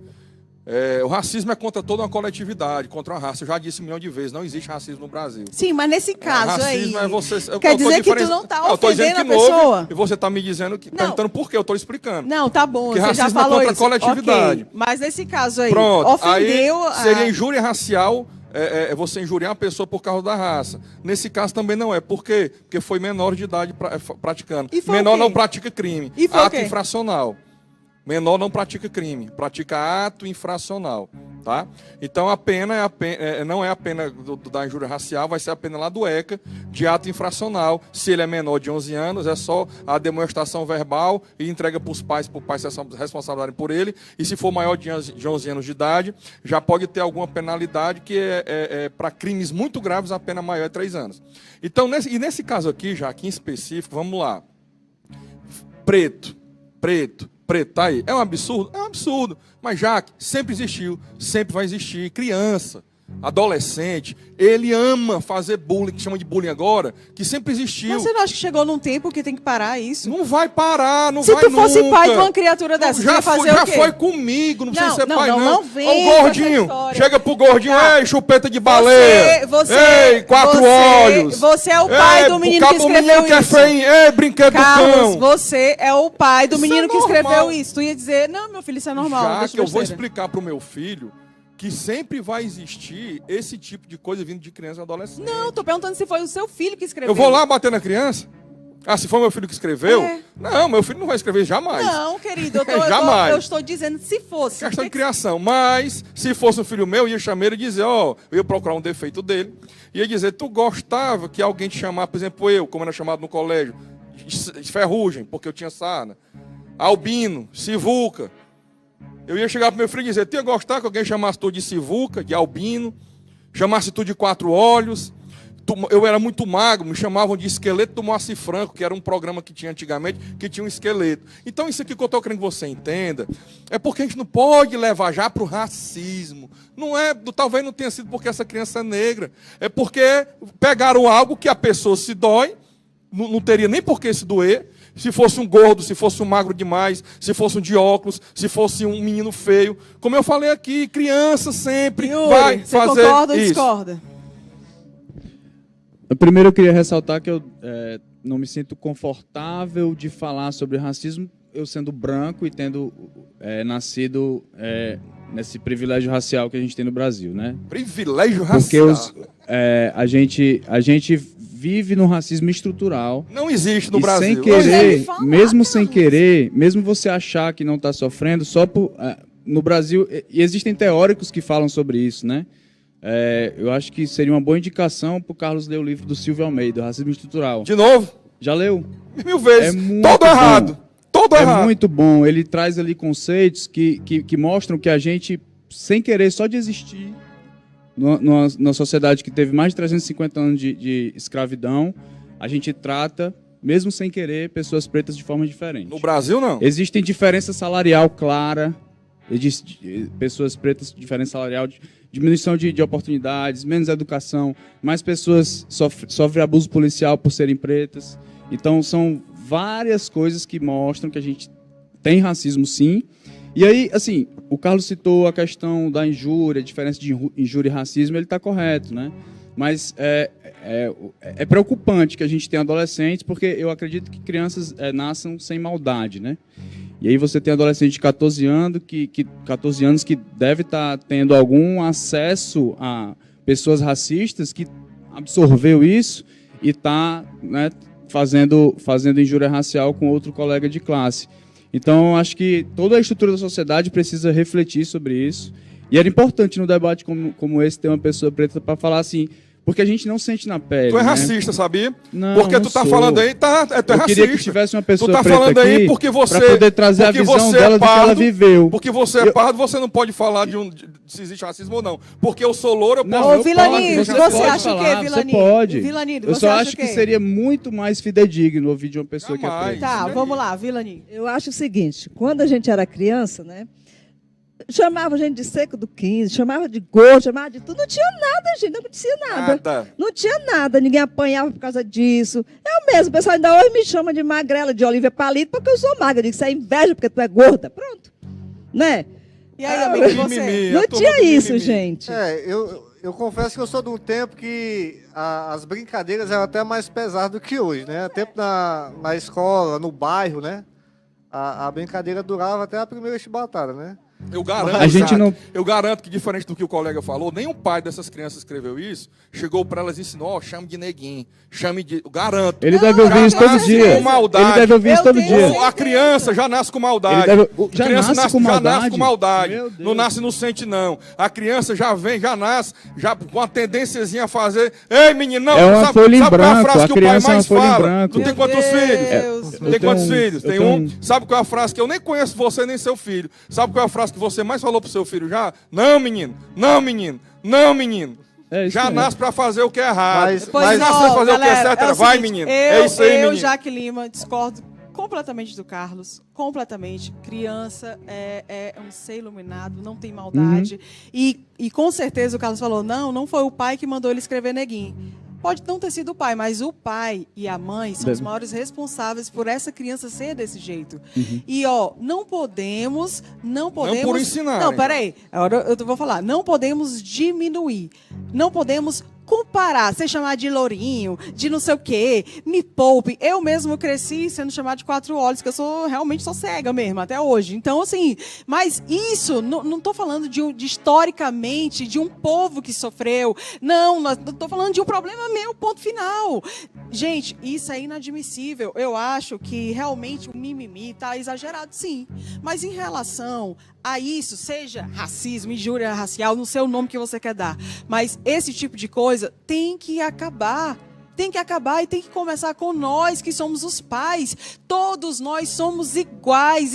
Speaker 2: O racismo é contra toda uma coletividade, contra uma raça. Eu já disse 1 milhão de vezes, não existe racismo no Brasil.
Speaker 1: Sim, mas nesse caso aí,
Speaker 2: Racismo é você...
Speaker 1: quer dizer que tu não está ofendendo a pessoa?
Speaker 2: E você está me dizendo, perguntando por quê, eu estou explicando.
Speaker 1: Não, tá bom,
Speaker 2: Porque
Speaker 1: você já
Speaker 2: racismo é
Speaker 1: falou
Speaker 2: contra a
Speaker 1: isso.
Speaker 2: coletividade.
Speaker 1: Ok, mas nesse caso aí,
Speaker 2: Pronto,
Speaker 1: ofendeu...
Speaker 2: aí seria injúria racial, você injuriar uma pessoa por causa da raça. Nesse caso também não é. Por quê? Porque foi menor de idade praticando.
Speaker 1: E foi
Speaker 2: menor
Speaker 1: o quê?
Speaker 2: não pratica crime.
Speaker 1: E foi o
Speaker 2: Ato
Speaker 1: quê?
Speaker 2: infracional. Menor não pratica crime, pratica ato infracional, tá? Então a pena, não é a pena da injúria racial, vai ser a pena lá do ECA de ato infracional. Se ele é menor de 11 anos, é só a demonstração verbal e entrega para os pais se responsabilizarem por ele. E se for maior de 11 anos de idade, já pode ter alguma penalidade que para crimes muito graves a pena maior é 3 anos. Então, nesse caso aqui, já aqui em específico, vamos lá. Preto, tá aí. É um absurdo? É um absurdo. Mas, Jaque, sempre existiu, sempre vai existir. Criança, adolescente, ele ama fazer bullying, que chama de bullying agora, que sempre existiu.
Speaker 1: Mas você não acha que chegou num tempo que tem que parar isso?
Speaker 2: Não vai parar, não
Speaker 1: Se
Speaker 2: vai
Speaker 1: tu fosse
Speaker 2: nunca.
Speaker 1: pai de uma criatura dessa, você ia fazer o quê?
Speaker 2: Já foi comigo, não precisa ser pai, não.
Speaker 1: Não vem
Speaker 2: Ô,
Speaker 1: com
Speaker 2: gordinho,
Speaker 1: essa história.
Speaker 2: chega pro gordinho,
Speaker 1: Tá.
Speaker 2: ei, chupeta de baleia. Ei, quatro olhos.
Speaker 1: Você é o pai do menino que escreveu
Speaker 2: que é
Speaker 1: isso.
Speaker 2: feio, ei, brinquedo
Speaker 1: Carlos,
Speaker 2: do cão.
Speaker 1: você é o pai do
Speaker 2: Isso
Speaker 1: menino
Speaker 2: é
Speaker 1: que escreveu
Speaker 2: normal.
Speaker 1: isso. Tu ia dizer, não, meu filho, isso é normal.
Speaker 2: Já
Speaker 1: deixa
Speaker 2: que eu vou
Speaker 1: besteira.
Speaker 2: explicar pro meu filho que sempre vai existir esse tipo de coisa vindo de criança e adolescente.
Speaker 1: Não, tô perguntando se foi o seu filho que escreveu.
Speaker 2: Eu vou lá bater na criança? Ah, se for meu filho que escreveu?
Speaker 1: É.
Speaker 2: Não, meu filho não vai escrever jamais.
Speaker 1: Não, querido,
Speaker 2: Jamais.
Speaker 1: eu estou dizendo se fosse.
Speaker 2: Questão de criação. Mas, se fosse um filho meu, eu ia chamar ele e dizer, ó, eu ia procurar um defeito dele. Ia dizer, tu gostava que alguém te chamasse, por exemplo, eu, como era chamado no colégio, de ferrugem, porque eu tinha sarna, albino, sivuca. Eu ia chegar pro meu filho e dizer, tu ia gostar que alguém chamasse tu de sivuca, de albino, chamasse tu de 4 olhos. Eu era muito magro, me chamavam de esqueleto do Moacir Franco, que era um programa que tinha antigamente, que tinha um esqueleto. Então isso aqui que eu estou querendo que você entenda, é porque a gente não pode levar já para o racismo. Não é, talvez não tenha sido porque essa criança é negra, é porque pegaram algo que a pessoa se dói, não teria nem por que se doer. Se fosse um gordo, se fosse um magro demais, se fosse um de óculos, se fosse um menino feio. Como eu falei aqui, criança sempre
Speaker 1: Yuri,
Speaker 2: vai
Speaker 1: você
Speaker 2: fazer
Speaker 1: concorda ou
Speaker 2: isso.
Speaker 1: discorda?
Speaker 3: Primeiro eu queria ressaltar que eu não me sinto confortável de falar sobre racismo, eu sendo branco e tendo nascido nesse privilégio racial que a gente tem no Brasil, né?
Speaker 2: Privilégio
Speaker 3: Porque
Speaker 2: racial.
Speaker 3: a gente vive no racismo estrutural.
Speaker 2: Não existe no
Speaker 3: E
Speaker 2: Brasil.
Speaker 3: sem
Speaker 1: Mas
Speaker 3: querer,
Speaker 1: ele fala,
Speaker 3: mesmo sem
Speaker 1: Carlos.
Speaker 3: querer, mesmo você achar que não está sofrendo, só por no Brasil, e existem teóricos que falam sobre isso, né? Eu acho que seria uma boa indicação para o Carlos ler o livro do Silvio Almeida, Racismo Estrutural.
Speaker 2: De novo,
Speaker 3: Já leu?
Speaker 2: 1000 vezes.
Speaker 3: É muito
Speaker 2: Todo
Speaker 3: bom.
Speaker 2: errado. Todo
Speaker 3: É
Speaker 2: errado.
Speaker 3: muito bom. Ele traz ali conceitos que mostram que a gente, sem querer, só de existir, numa sociedade que teve mais de 350 anos de escravidão, a gente trata, mesmo sem querer, pessoas pretas de forma diferente.
Speaker 2: No Brasil, não.
Speaker 3: Existem diferença salarial clara, existe pessoas pretas, diferença salarial, diminuição de oportunidades, menos educação, mais pessoas sofrem abuso policial por serem pretas. Então, são várias coisas que mostram que a gente tem racismo, sim. E aí, assim, o Carlos citou a questão da injúria, a diferença de injúria e racismo, ele está correto, né? Mas é preocupante que a gente tenha adolescentes, porque eu acredito que crianças nasçam sem maldade, né? E aí você tem adolescente de 14 anos que deve estar tendo algum acesso a pessoas racistas que absorveu isso e está, né, fazendo injúria racial com outro colega de classe. Então, eu acho que toda a estrutura da sociedade precisa refletir sobre isso. E era importante no debate como esse ter uma pessoa preta para falar assim, porque a gente não sente na pele.
Speaker 2: Tu é
Speaker 3: né?
Speaker 2: racista, sabia?
Speaker 3: Não,
Speaker 2: porque
Speaker 3: não
Speaker 2: tu tá
Speaker 3: sou.
Speaker 2: falando aí, tu é
Speaker 3: Eu
Speaker 2: racista.
Speaker 3: queria que tivesse uma pessoa
Speaker 2: Tu tá
Speaker 3: preta
Speaker 2: falando
Speaker 3: aqui
Speaker 2: aí porque você
Speaker 3: para poder trazer a
Speaker 2: porque
Speaker 3: visão
Speaker 2: você
Speaker 3: dela
Speaker 2: é
Speaker 3: do que ela
Speaker 2: pardo,
Speaker 3: viveu.
Speaker 2: Porque você é pardo, você não pode falar se existe racismo ou não. Porque eu sou louro, eu posso...
Speaker 1: Ô,
Speaker 3: eu
Speaker 1: Vilanino,
Speaker 3: posso,
Speaker 1: você
Speaker 3: pode
Speaker 1: acha o quê,
Speaker 3: falar,
Speaker 1: Vilanino?
Speaker 3: Você pode.
Speaker 1: Vilanino,
Speaker 3: Eu
Speaker 1: você
Speaker 3: só
Speaker 1: acha
Speaker 3: acho
Speaker 1: o
Speaker 3: que
Speaker 1: quê?
Speaker 3: seria muito mais fidedigno ouvir de uma pessoa
Speaker 2: Jamais.
Speaker 3: que é preta.
Speaker 1: Tá, vamos lá, Vilanino.
Speaker 4: Eu acho o seguinte, quando a gente era criança, né? Chamava a gente de seco do 15, chamava de gordo, chamava de tudo. Não tinha nada, gente, não acontecia nada.
Speaker 2: Nada.
Speaker 4: Não tinha nada, ninguém apanhava por causa disso. Eu mesmo, o pessoal ainda hoje me chama de magrela, de Olivia Palito, porque eu sou magra. Eu digo, isso é inveja porque tu é gorda. Pronto. Né?
Speaker 1: E aí, amigo, você?
Speaker 2: Mimimi, a
Speaker 4: Não
Speaker 2: turma
Speaker 4: tinha
Speaker 2: do
Speaker 4: isso,
Speaker 2: mimimi.
Speaker 4: gente.
Speaker 5: Eu confesso que eu sou de um tempo que as brincadeiras eram até mais pesadas do que hoje, né? Tempo na escola, no bairro, né? A brincadeira durava até a primeira chibatada, né?
Speaker 2: Eu garanto,
Speaker 3: A gente
Speaker 2: Isaac,
Speaker 3: não-
Speaker 2: eu garanto que, diferente do que o colega falou, nenhum pai dessas crianças escreveu isso, chegou para elas e ensinou, ó, chame de neguinho, chame de... Eu garanto.
Speaker 3: Ele
Speaker 1: Não,
Speaker 3: deve ouvir
Speaker 1: eu
Speaker 3: isso
Speaker 1: tenho
Speaker 3: todo
Speaker 1: certeza.
Speaker 3: dia.
Speaker 2: Com maldade.
Speaker 3: Ele deve ouvir isso
Speaker 1: Eu
Speaker 3: todo
Speaker 1: tenho
Speaker 3: dia.
Speaker 1: certeza.
Speaker 2: A criança já nasce com maldade.
Speaker 3: Ele deve- já
Speaker 2: A criança
Speaker 3: nasce com
Speaker 2: já
Speaker 3: maldade?
Speaker 2: nasce com maldade.
Speaker 3: Meu Deus.
Speaker 2: Não nasce inocente, não. A criança já vem, já nasce, já com a tendênciazinha a fazer. Ei, menino, não,
Speaker 3: É uma folha em
Speaker 2: sabe qual é a
Speaker 3: branco,
Speaker 2: frase
Speaker 3: a
Speaker 2: que o pai
Speaker 3: criança é uma
Speaker 2: mais
Speaker 3: folha em
Speaker 2: fala?
Speaker 3: branco.
Speaker 2: Tu tem
Speaker 1: Meu
Speaker 2: quantos filhos?
Speaker 1: Deus.
Speaker 2: Tu
Speaker 3: Eu
Speaker 2: tem quantos
Speaker 3: tenho-
Speaker 2: filhos?
Speaker 3: eu
Speaker 2: Tem
Speaker 3: tenho
Speaker 2: um. Sabe qual é a frase que eu nem conheço você nem seu filho? Sabe qual é a frase que você mais falou pro seu filho já? Não, menino. Não, menino. Não, menino.
Speaker 3: É isso
Speaker 2: Já
Speaker 3: mesmo.
Speaker 2: nasce pra fazer o que é errado.
Speaker 5: Mas-
Speaker 1: Pois
Speaker 2: nasce
Speaker 1: ó,
Speaker 2: pra fazer o que é
Speaker 1: galera,
Speaker 2: certo.
Speaker 1: é o
Speaker 2: Vai,
Speaker 1: seguinte,
Speaker 2: menino.
Speaker 1: Eu,
Speaker 2: É isso aí,
Speaker 1: eu,
Speaker 2: menino.
Speaker 1: Jaque Lima, discordo completamente do Carlos. Completamente. Criança é um ser iluminado, não tem maldade. E com certeza o Carlos falou, não foi o pai que mandou ele escrever neguinho. Pode não ter sido o pai, mas o pai e a mãe são os maiores responsáveis por essa criança ser desse jeito. E, ó, não podemos...
Speaker 2: Não por ensinar.
Speaker 1: Não, peraí. Agora eu vou falar. Não podemos diminuir. Não podemos comparar, ser chamado de lourinho, de não sei o quê, me poupe. Eu mesmo cresci sendo chamado de 4 olhos, que eu realmente sou cega mesmo, até hoje. Então, assim, mas isso, não estou falando de historicamente, de um povo que sofreu. Não, estou falando de um problema meu, ponto final. Gente, isso é inadmissível. Eu acho que realmente o mimimi está exagerado, sim. Mas em relação a isso, seja racismo, injúria racial, não sei o nome que você quer dar, mas esse tipo de coisa tem que acabar. Tem que acabar e tem que começar com nós, que somos os pais. Todos nós somos iguais,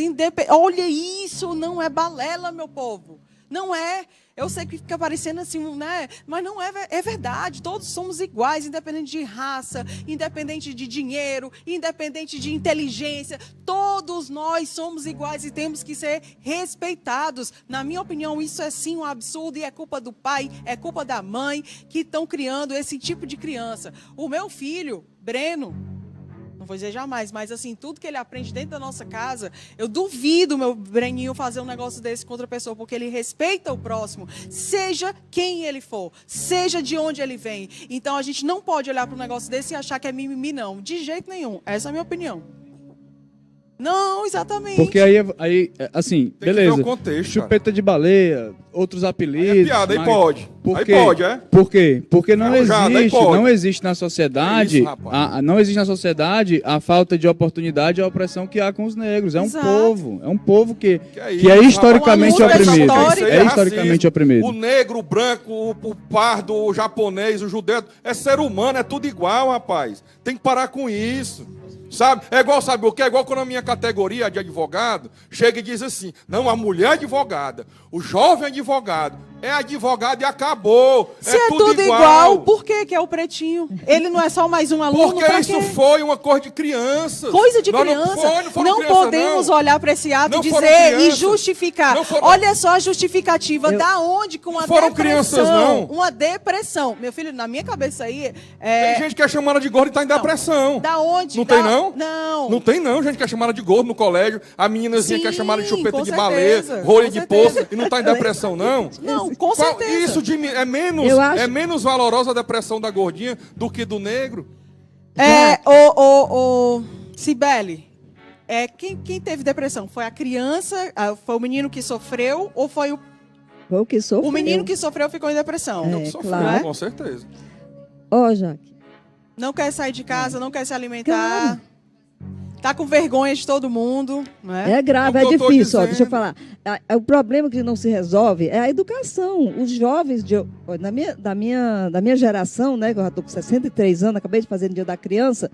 Speaker 1: Olha isso, não é balela, meu povo. Não é. Eu sei que fica parecendo assim, né? Mas não é, é verdade. Todos somos iguais, independente de raça, independente de dinheiro, independente de inteligência. Todos nós somos iguais e temos que ser respeitados. Na minha opinião, isso é sim um absurdo e é culpa do pai, é culpa da mãe que estão criando esse tipo de criança. O meu filho, Breno, não vou dizer jamais, mas assim, tudo que ele aprende dentro da nossa casa, eu duvido meu Breninho fazer um negócio desse contra a pessoa, porque ele respeita o próximo, seja quem ele for, seja de onde ele vem. Então a gente não pode olhar para um negócio desse e achar que é mimimi, não. De jeito nenhum. Essa é a minha opinião. Não, exatamente.
Speaker 3: Porque aí assim,
Speaker 2: Tem que ver
Speaker 3: beleza.
Speaker 2: o contexto,
Speaker 3: Chupeta de baleia, outros apelidos.
Speaker 2: Aí é piada, aí
Speaker 3: mas-
Speaker 2: pode.
Speaker 3: Por
Speaker 2: Aí
Speaker 3: quê?
Speaker 2: pode, é?
Speaker 3: Por quê? Porque não
Speaker 2: Arrojado, aí
Speaker 3: existe,
Speaker 2: pode.
Speaker 3: não existe na sociedade,
Speaker 2: É isso, rapaz.
Speaker 3: não existe na sociedade a falta de oportunidade e a opressão que há com os negros. É um
Speaker 1: Exato.
Speaker 3: povo que
Speaker 2: Que
Speaker 3: é
Speaker 2: isso,
Speaker 3: historicamente
Speaker 1: rapaz? Uma luta
Speaker 3: oprimido.
Speaker 1: histórica.
Speaker 3: É historicamente oprimido.
Speaker 2: O negro, o branco, o pardo, o japonês, o judeu, é ser humano, é tudo igual, rapaz. Tem que parar com isso. Sabe? É igual, sabe o que? É igual quando a minha categoria de advogado chega e diz assim: não, a mulher advogada, o jovem advogado, é advogado e acabou.
Speaker 1: Se é tudo igual, por que é o pretinho? Ele não é só mais um aluno?
Speaker 2: Porque
Speaker 1: pra
Speaker 2: isso
Speaker 1: quê?
Speaker 2: foi uma coisa de crianças.
Speaker 1: Coisa de
Speaker 2: Nós
Speaker 1: criança.
Speaker 2: Não, foram
Speaker 1: Não
Speaker 2: criança,
Speaker 1: podemos
Speaker 2: não.
Speaker 1: olhar para esse ato
Speaker 2: Não
Speaker 1: e
Speaker 2: foram
Speaker 1: dizer e
Speaker 2: crianças.
Speaker 1: justificar.
Speaker 2: Não foram-
Speaker 1: Olha só a justificativa. Da onde? Com uma
Speaker 2: Foram
Speaker 1: depressão.
Speaker 2: crianças, não.
Speaker 1: Uma depressão. Meu filho, na minha cabeça aí...
Speaker 2: Tem gente que é chamada de gordo e tá em depressão.
Speaker 1: Da onde?
Speaker 2: Não tem, não?
Speaker 1: Não.
Speaker 2: Não tem, não. Gente que é chamada de gordo no colégio. A meninazinha que é
Speaker 1: Sim,
Speaker 2: chamada de chupeta
Speaker 1: com
Speaker 2: de
Speaker 1: certeza,
Speaker 2: baleia, rolha
Speaker 1: com
Speaker 2: de
Speaker 1: certeza.
Speaker 2: poço e não tá em depressão, não.
Speaker 1: Não, com certeza.
Speaker 2: Isso é menos,
Speaker 4: Eu acho-
Speaker 2: é menos valorosa a depressão da gordinha do que do negro.
Speaker 1: Cibele, quem teve depressão? Foi a criança? Foi o menino que sofreu? Ou foi
Speaker 4: Foi o que sofreu.
Speaker 1: o menino que sofreu ficou em depressão?
Speaker 4: É,
Speaker 2: Eu que sofri,
Speaker 4: claro.
Speaker 2: com certeza.
Speaker 4: Ó, Jaque,
Speaker 1: Não quer sair de casa, não quer se alimentar. Tá com vergonha de todo mundo, não é?
Speaker 4: é grave,
Speaker 2: É
Speaker 4: é
Speaker 2: o que eu tô
Speaker 4: difícil. Ó, deixa eu
Speaker 2: dizendo.
Speaker 4: falar. O problema que não se resolve é a educação. Os jovens, da minha geração, né, que eu já estou com 63 anos, acabei de fazer no Dia da Criança,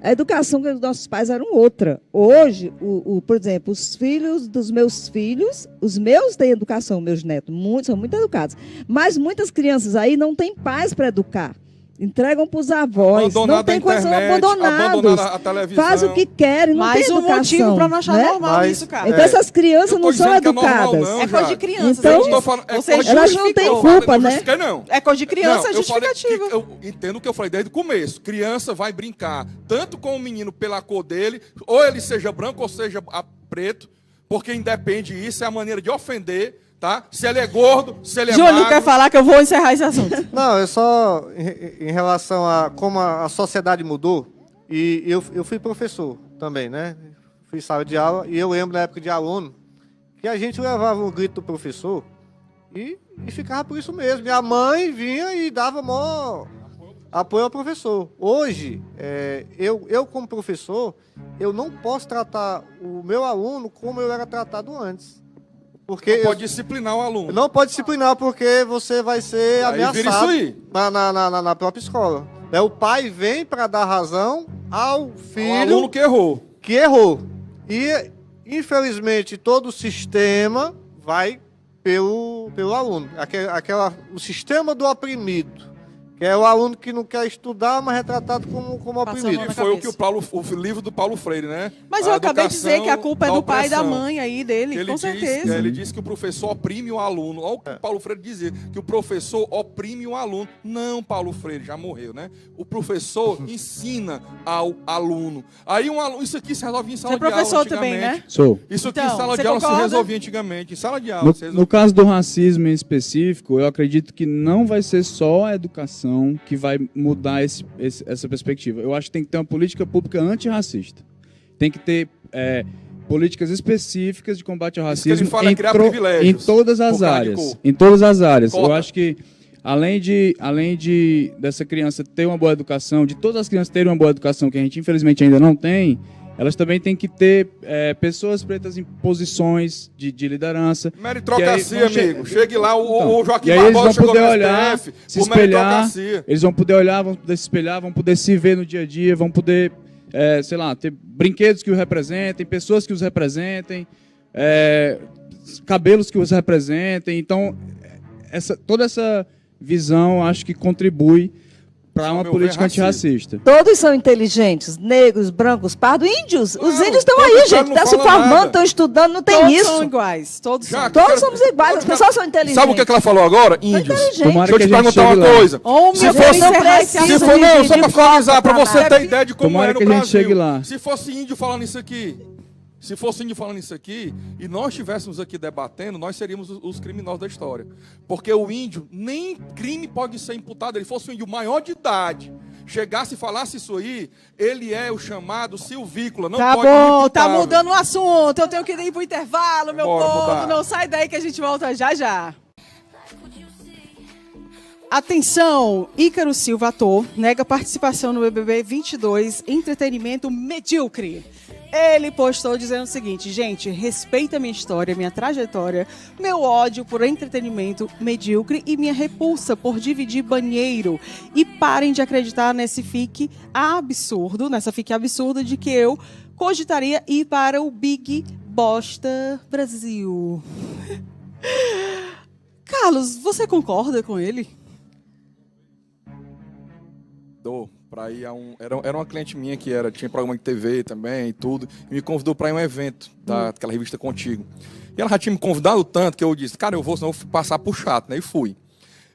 Speaker 4: a educação que os nossos pais eram outra. Hoje, por exemplo, os filhos dos meus filhos, os meus têm educação, meus netos, são muito educados. Mas muitas crianças aí não têm pais para educar. Entregam para os avós,
Speaker 2: Abandonado
Speaker 4: não tem
Speaker 2: a
Speaker 4: condição,
Speaker 2: internet,
Speaker 4: abandonados.
Speaker 2: abandonado a televisão.
Speaker 4: Faz o que querem, não
Speaker 1: Mais
Speaker 4: tem
Speaker 1: um
Speaker 4: educação.
Speaker 1: motivo para não achar
Speaker 4: né?
Speaker 1: normal
Speaker 5: Mas-
Speaker 1: isso, cara.
Speaker 4: Então essas crianças
Speaker 2: Eu tô
Speaker 4: não são
Speaker 2: dizendo que é normal,
Speaker 4: educadas.
Speaker 2: não.
Speaker 1: É coisa de
Speaker 2: já.
Speaker 1: criança.
Speaker 4: Então,
Speaker 1: você
Speaker 2: Eu tô falando- é
Speaker 1: você
Speaker 2: coisa de-
Speaker 4: Elas não têm
Speaker 1: justificou.
Speaker 4: culpa,
Speaker 2: Não
Speaker 4: né?
Speaker 2: justifiquei, não.
Speaker 1: É coisa de criança, é
Speaker 2: eu falei
Speaker 1: justificativa.
Speaker 2: que eu entendo o que eu falei desde o começo. Criança vai brincar tanto com o menino pela cor dele, ou ele seja branco ou seja preto, porque independe isso, é a maneira de ofender, tá? Se ele é gordo, se ele é
Speaker 1: Júnior
Speaker 2: magro.
Speaker 1: quer falar que eu vou encerrar esse assunto.
Speaker 5: Não, é só em relação a como a sociedade mudou. E eu fui professor também, né? Fui sala de aula. E eu lembro na época de aluno que a gente levava o grito do professor e ficava por isso mesmo. Minha mãe vinha e dava maior apoio ao professor. Hoje, eu como professor, eu não posso tratar o meu aluno como eu era tratado antes. Porque
Speaker 2: Não pode disciplinar o aluno.
Speaker 5: não pode disciplinar, porque você vai ser
Speaker 2: Aí vira isso
Speaker 5: ameaçado
Speaker 2: aí.
Speaker 5: na própria escola. O pai vem para dar razão ao
Speaker 2: O
Speaker 5: filho
Speaker 2: aluno que errou.
Speaker 5: que errou. E, infelizmente, todo o sistema vai pelo aluno. O sistema do oprimido. Que é o aluno que não quer estudar, mas é tratado como
Speaker 1: Passando
Speaker 5: oprimido.
Speaker 1: na
Speaker 2: Que foi o
Speaker 1: cabeça.
Speaker 2: que o livro do Paulo Freire, né?
Speaker 1: Mas eu
Speaker 2: A
Speaker 1: acabei de dizer que a culpa é do pai e da
Speaker 2: opressão.
Speaker 1: mãe aí dele,
Speaker 2: Ele
Speaker 1: com
Speaker 2: diz,
Speaker 1: certeza.
Speaker 2: ele diz que o professor oprime o aluno. Olha o que Paulo Freire dizia, que o professor oprime o aluno. Não, Paulo Freire, já morreu, né? O professor ensina ao aluno. Aí um aluno, isso aqui se resolvia em sala
Speaker 1: Você é
Speaker 2: de aula
Speaker 1: professor também,
Speaker 2: antigamente.
Speaker 1: né?
Speaker 3: Sou.
Speaker 2: Isso aqui
Speaker 1: Então,
Speaker 2: em sala
Speaker 1: você
Speaker 2: de aula se
Speaker 1: concorda?
Speaker 2: resolvia antigamente. Em sala de aula
Speaker 3: No,
Speaker 2: se resolvia.
Speaker 3: no caso do racismo em específico, eu acredito que não vai ser só a educação que vai mudar essa perspectiva. Eu acho que tem que ter uma política pública antirracista. Tem que ter políticas específicas de combate ao
Speaker 2: Isso que ele
Speaker 3: racismo
Speaker 2: fala é criar privilégios
Speaker 3: em todas as
Speaker 2: por causa de
Speaker 3: áreas.
Speaker 2: cor.
Speaker 3: Em todas as áreas.
Speaker 2: Cota.
Speaker 3: Eu acho que além de dessa criança ter uma boa educação, de todas as crianças terem uma boa educação, que a gente infelizmente ainda não tem, elas também têm que ter pessoas pretas em posições de liderança.
Speaker 2: Meritocracia,
Speaker 3: Que aí vão
Speaker 2: amigo. Chegue lá, o Joaquim
Speaker 3: e aí eles
Speaker 2: Barbosa
Speaker 3: vão
Speaker 2: chegou
Speaker 3: poder
Speaker 2: no
Speaker 3: olhar,
Speaker 2: STF
Speaker 3: se
Speaker 2: por
Speaker 3: espelhar,
Speaker 2: meritocracia.
Speaker 3: eles vão poder olhar, vão poder se espelhar, vão poder se ver no dia a dia, vão poder, sei lá, ter brinquedos que os representem, pessoas que os representem, cabelos que os representem. Então, toda essa visão acho que contribui para
Speaker 2: Ao
Speaker 3: uma
Speaker 2: meu
Speaker 3: política
Speaker 2: ver, racismo.
Speaker 3: antirracista.
Speaker 6: Todos são inteligentes, negros, brancos, pardos, índios. Os
Speaker 2: Claro,
Speaker 6: índios estão
Speaker 2: todo
Speaker 6: aí,
Speaker 2: cara
Speaker 6: gente.
Speaker 2: não
Speaker 6: Está se
Speaker 2: fala
Speaker 6: formando,
Speaker 2: nada.
Speaker 6: estão estudando, não tem
Speaker 1: Todos
Speaker 6: isso.
Speaker 1: são iguais, todos
Speaker 2: Já,
Speaker 1: são.
Speaker 6: Todos somos iguais, as pessoas são inteligentes.
Speaker 2: Sabe o que ela falou agora? Índios.
Speaker 6: inteligente.
Speaker 3: Tomara
Speaker 2: Deixa eu
Speaker 3: que
Speaker 2: te
Speaker 3: a gente
Speaker 2: perguntar uma
Speaker 3: chegue lá.
Speaker 2: coisa.
Speaker 1: Ô,
Speaker 2: Se
Speaker 1: meu
Speaker 2: fosse-
Speaker 1: Deus, encerrar esse
Speaker 6: Se
Speaker 2: Se
Speaker 1: assunto.
Speaker 2: for, não,
Speaker 6: de
Speaker 2: só para finalizar, para você
Speaker 6: nada.
Speaker 2: ter ideia de como
Speaker 3: Tomara
Speaker 2: é no
Speaker 3: que a gente
Speaker 2: Brasil.
Speaker 3: chegue lá.
Speaker 2: Se fosse índio falando isso aqui, se fosse índio falando isso aqui, e nós estivéssemos aqui debatendo, nós seríamos os criminosos da história. Porque o índio, nem crime pode ser imputado. Ele fosse um índio maior de idade, chegasse e falasse isso aí, ele é o chamado silvícola, não
Speaker 1: Tá
Speaker 2: pode
Speaker 1: bom, tá
Speaker 2: imputável.
Speaker 1: mudando o assunto. Eu tenho que ir pro intervalo, meu
Speaker 2: Bora
Speaker 1: povo.
Speaker 2: mudar.
Speaker 1: Não sai daí que a gente volta já já. Atenção, Ícaro Silva, ator, nega participação no BBB 22, entretenimento medíocre. Ele postou dizendo o seguinte: gente, respeita minha história, minha trajetória, meu ódio por entretenimento medíocre e minha repulsa por dividir banheiro. E parem de acreditar nessa fique absurda de que eu cogitaria ir para o Big Bosta Brasil. Carlos, você concorda com ele?
Speaker 2: Para ir a era uma cliente minha que tinha programa de TV também e tudo, e me convidou para ir a um evento daquela revista Contigo. E ela já tinha me convidado tanto que eu disse, cara, eu vou, senão eu vou passar por chato, né? E fui.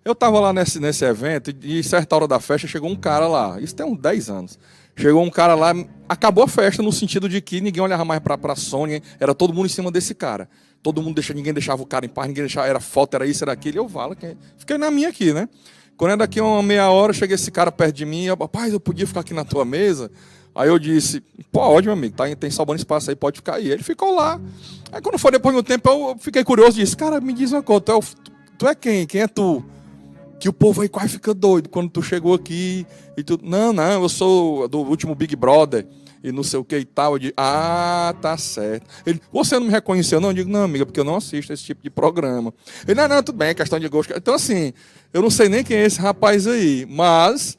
Speaker 2: Eu tava lá nesse evento e certa hora da festa chegou um cara lá, isso tem uns 10 anos. Chegou um cara lá, acabou a festa no sentido de que ninguém olhava mais pra Sônia, era todo mundo em cima desse cara. Todo mundo ninguém deixava o cara em paz, ninguém deixava, era foto, era isso, era aquilo, e eu falo, fiquei na minha aqui, né? Quando é daqui uma meia hora, chega esse cara perto de mim, e eu, rapaz, eu podia ficar aqui na tua mesa? Aí eu disse, pode, meu amigo, tem sobrando espaço aí, pode ficar aí. Ele ficou lá. Aí quando foi depois de um tempo, eu fiquei curioso e disse, cara, me diz uma coisa, tu é quem? Quem é tu? Que o povo aí quase fica doido quando tu chegou aqui e tu... Não, eu sou do último Big Brother e não sei o que e tal. Eu digo, tá certo. Ele, você não me reconheceu? Não, eu digo, não, amiga, porque eu não assisto esse tipo de programa. Ele, não, tudo bem, é questão de gosto. Então, assim, eu não sei nem quem é esse rapaz aí, mas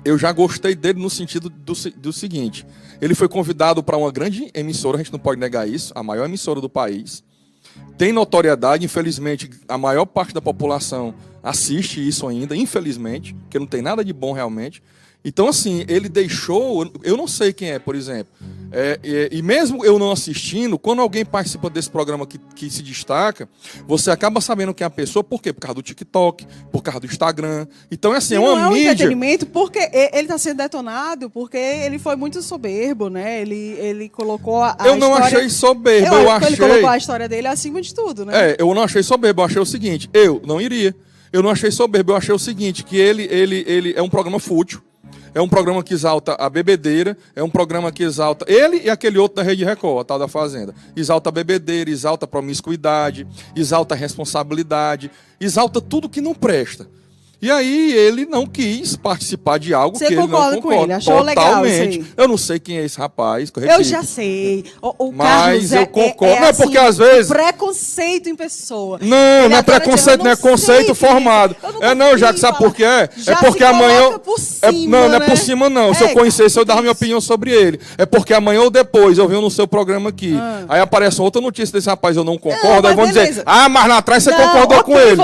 Speaker 2: eu já gostei dele no sentido do seguinte, ele foi convidado para uma grande emissora, a gente não pode negar isso, a maior emissora do país, tem notoriedade, infelizmente, a maior parte da população assiste isso ainda, infelizmente, porque não tem nada de bom realmente. Então, assim, ele deixou... Eu não sei quem é, por exemplo. E mesmo eu não assistindo, quando alguém participa desse programa que se destaca, você acaba sabendo quem é a pessoa. Por quê? Por causa do TikTok, por causa do Instagram. Então, assim, é uma
Speaker 1: não é um
Speaker 2: mídia...
Speaker 1: entretenimento porque ele está sendo detonado, porque ele foi muito soberbo, né? Ele colocou a
Speaker 2: Eu não
Speaker 1: história...
Speaker 2: achei soberbo,
Speaker 1: eu
Speaker 2: eu
Speaker 1: acho que
Speaker 2: achei...
Speaker 1: ele colocou a história dele acima de tudo, né?
Speaker 2: Eu não achei soberbo, eu achei o seguinte, eu não iria. Eu não achei soberbo, eu achei o seguinte, que ele é um programa fútil. é um programa que exalta a bebedeira, é um programa que exalta ele e aquele outro da Rede Record, a tal da Fazenda. Exalta a bebedeira, exalta a promiscuidade, exalta a responsabilidade, exalta tudo que não presta. E aí ele não quis participar de algo
Speaker 1: Você
Speaker 2: que ele não
Speaker 1: concorda com
Speaker 2: concorda.
Speaker 1: ele? Achou legal isso aí?
Speaker 2: Totalmente. Eu não sei quem é esse rapaz. Que
Speaker 1: Eu
Speaker 2: repito.
Speaker 1: já sei. O
Speaker 2: Mas
Speaker 1: Carlos
Speaker 2: eu concordo. Não, é porque às vezes-
Speaker 1: preconceito em pessoa.
Speaker 2: Não,
Speaker 1: Ele
Speaker 2: não é
Speaker 1: adora
Speaker 2: preconceito,
Speaker 1: dizer,
Speaker 2: não é
Speaker 1: "Eu sei
Speaker 2: conceito
Speaker 1: quem é
Speaker 2: formado.
Speaker 1: esse". Eu
Speaker 2: É não, já que sabe por quê? É
Speaker 1: Já
Speaker 2: porque
Speaker 1: se
Speaker 2: amanhã.
Speaker 1: coloca por cima,
Speaker 2: Não, não é
Speaker 1: né?
Speaker 2: por cima, não. Se eu
Speaker 1: É,
Speaker 2: conhecesse, eu
Speaker 1: cara,
Speaker 2: dava minha opinião sobre ele. É porque amanhã ou depois eu venho no seu programa aqui. Aí aparece outra notícia desse rapaz, eu não concordo. Aí
Speaker 1: mas
Speaker 2: vão dizer,
Speaker 1: beleza.
Speaker 2: mas lá atrás você
Speaker 1: Não,
Speaker 2: concordou com ele.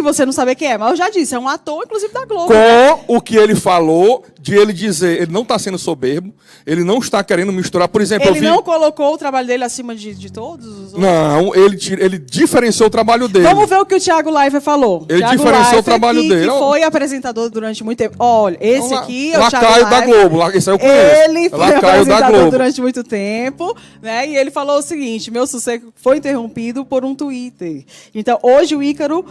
Speaker 1: Você não saber quem é, mas eu já disse, é um ator, inclusive, da Globo.
Speaker 2: Com o que ele falou, de ele dizer, ele não está sendo soberbo, ele não está querendo misturar. Por exemplo,
Speaker 1: Ele
Speaker 2: eu vi.
Speaker 1: não colocou o trabalho dele acima de todos os outros?
Speaker 2: Não, ele diferenciou o trabalho dele.
Speaker 1: Vamos ver o que o Thiago Leifert falou.
Speaker 2: Ele
Speaker 1: Thiago
Speaker 2: diferenciou o
Speaker 1: Leifert,
Speaker 2: trabalho dele.
Speaker 1: Que foi apresentador durante muito tempo. Olha, esse aqui é o Thiago
Speaker 2: Lacaio da
Speaker 1: Leifert.
Speaker 2: Globo. Esse aí eu conheço.
Speaker 1: Ele foi
Speaker 2: Lacaio da
Speaker 1: apresentador
Speaker 2: Globo.
Speaker 1: durante muito tempo, né? E ele falou o seguinte: meu sossego foi interrompido por um Twitter. Então, hoje o Ícaro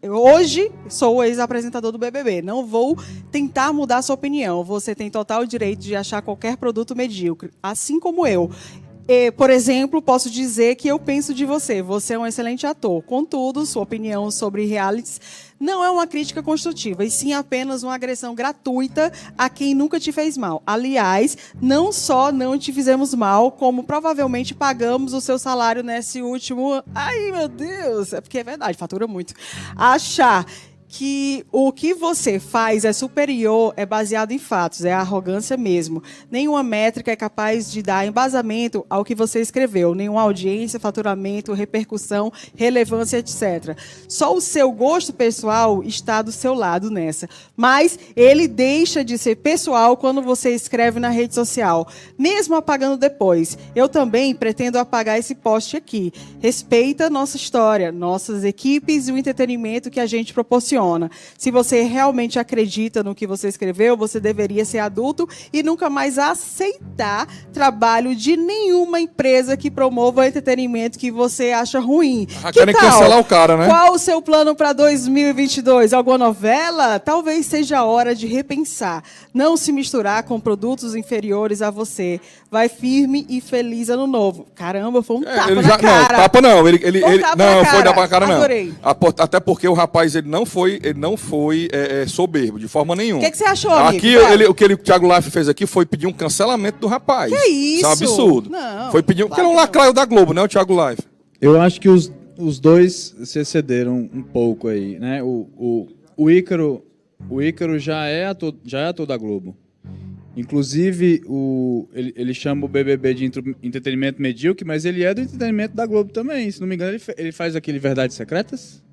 Speaker 1: hoje sou o ex-apresentador do BBB. Não vou tentar mudar sua opinião. Você tem total direito de achar qualquer produto medíocre, assim como eu. Por exemplo, posso dizer que eu penso de você. Você é um excelente ator. Contudo, sua opinião sobre realities não é uma crítica construtiva, e sim apenas uma agressão gratuita a quem nunca te fez mal. Aliás, não só não te fizemos mal, como provavelmente pagamos o seu salário nesse último... Ai, meu Deus! É porque é verdade, fatura muito. Achar que o que você faz é superior, é baseado em fatos, é arrogância mesmo. Nenhuma métrica é capaz de dar embasamento ao que você escreveu, nenhuma audiência, faturamento, repercussão, relevância, etc. Só o seu gosto pessoal está do seu lado nessa. Mas ele deixa de ser pessoal quando você escreve na rede social, mesmo apagando depois. Eu também pretendo apagar esse post aqui. Respeita nossa história, nossas equipes e o entretenimento que a gente proporciona. Se você realmente acredita no que você escreveu, você deveria ser adulto e nunca mais aceitar trabalho de nenhuma empresa que promova entretenimento que você acha ruim.
Speaker 2: Querem cancelar o cara, né?
Speaker 1: Qual o seu plano para 2022? Alguma novela? Talvez seja a hora de repensar. Não se misturar com produtos inferiores a você. Vai firme e feliz ano novo. Caramba, foi um tapa
Speaker 2: Ele
Speaker 1: na
Speaker 2: já,
Speaker 1: cara.
Speaker 2: não, tapa não. Ele
Speaker 1: Foi um tapa
Speaker 2: não,
Speaker 1: na
Speaker 2: foi
Speaker 1: cara.
Speaker 2: dar pra cara, não.
Speaker 1: Adorei.
Speaker 2: Até porque o rapaz, ele não foi soberbo, de forma nenhuma.
Speaker 1: O que você achou, amigo?
Speaker 2: Aqui,
Speaker 1: Vai.
Speaker 2: o que o Thiago Leifert fez aqui foi pedir um cancelamento do rapaz.
Speaker 1: Que isso?
Speaker 2: Isso é um absurdo.
Speaker 1: Não,
Speaker 2: Foi pedir, porque
Speaker 1: claro
Speaker 2: ele é um
Speaker 1: que não.
Speaker 2: lacraio da Globo, né, o Thiago Leifert?
Speaker 3: Eu acho que os dois se excederam um pouco aí, né? O Ícaro já é ator da Globo. Inclusive, ele chama o BBB de entretenimento medíocre, mas ele é do entretenimento da Globo também. Se não me engano, ele faz aquele Verdades Secretas?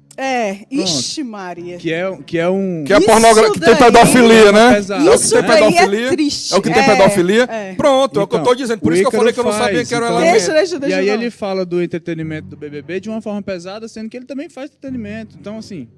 Speaker 1: Ixi, Maria.
Speaker 3: Que é um...
Speaker 2: Que é
Speaker 1: Isso
Speaker 2: pornografia, que tem
Speaker 1: daí-
Speaker 2: pedofilia, né?
Speaker 3: Pesado,
Speaker 2: É o que
Speaker 1: Isso
Speaker 2: tem
Speaker 1: daí é
Speaker 2: pedofilia.
Speaker 1: triste.
Speaker 2: É o que tem pedofilia.
Speaker 1: É.
Speaker 2: Pronto, é o que eu
Speaker 3: Então,
Speaker 2: tô dizendo. Por
Speaker 3: o
Speaker 2: isso que eu falei que eu não
Speaker 3: Ícaro
Speaker 2: sabia que era o
Speaker 3: faz,
Speaker 2: elemento.
Speaker 1: Deixa.
Speaker 3: E aí
Speaker 1: não.
Speaker 3: ele fala do entretenimento do BBB de uma forma pesada, sendo que ele também faz entretenimento. Então, assim,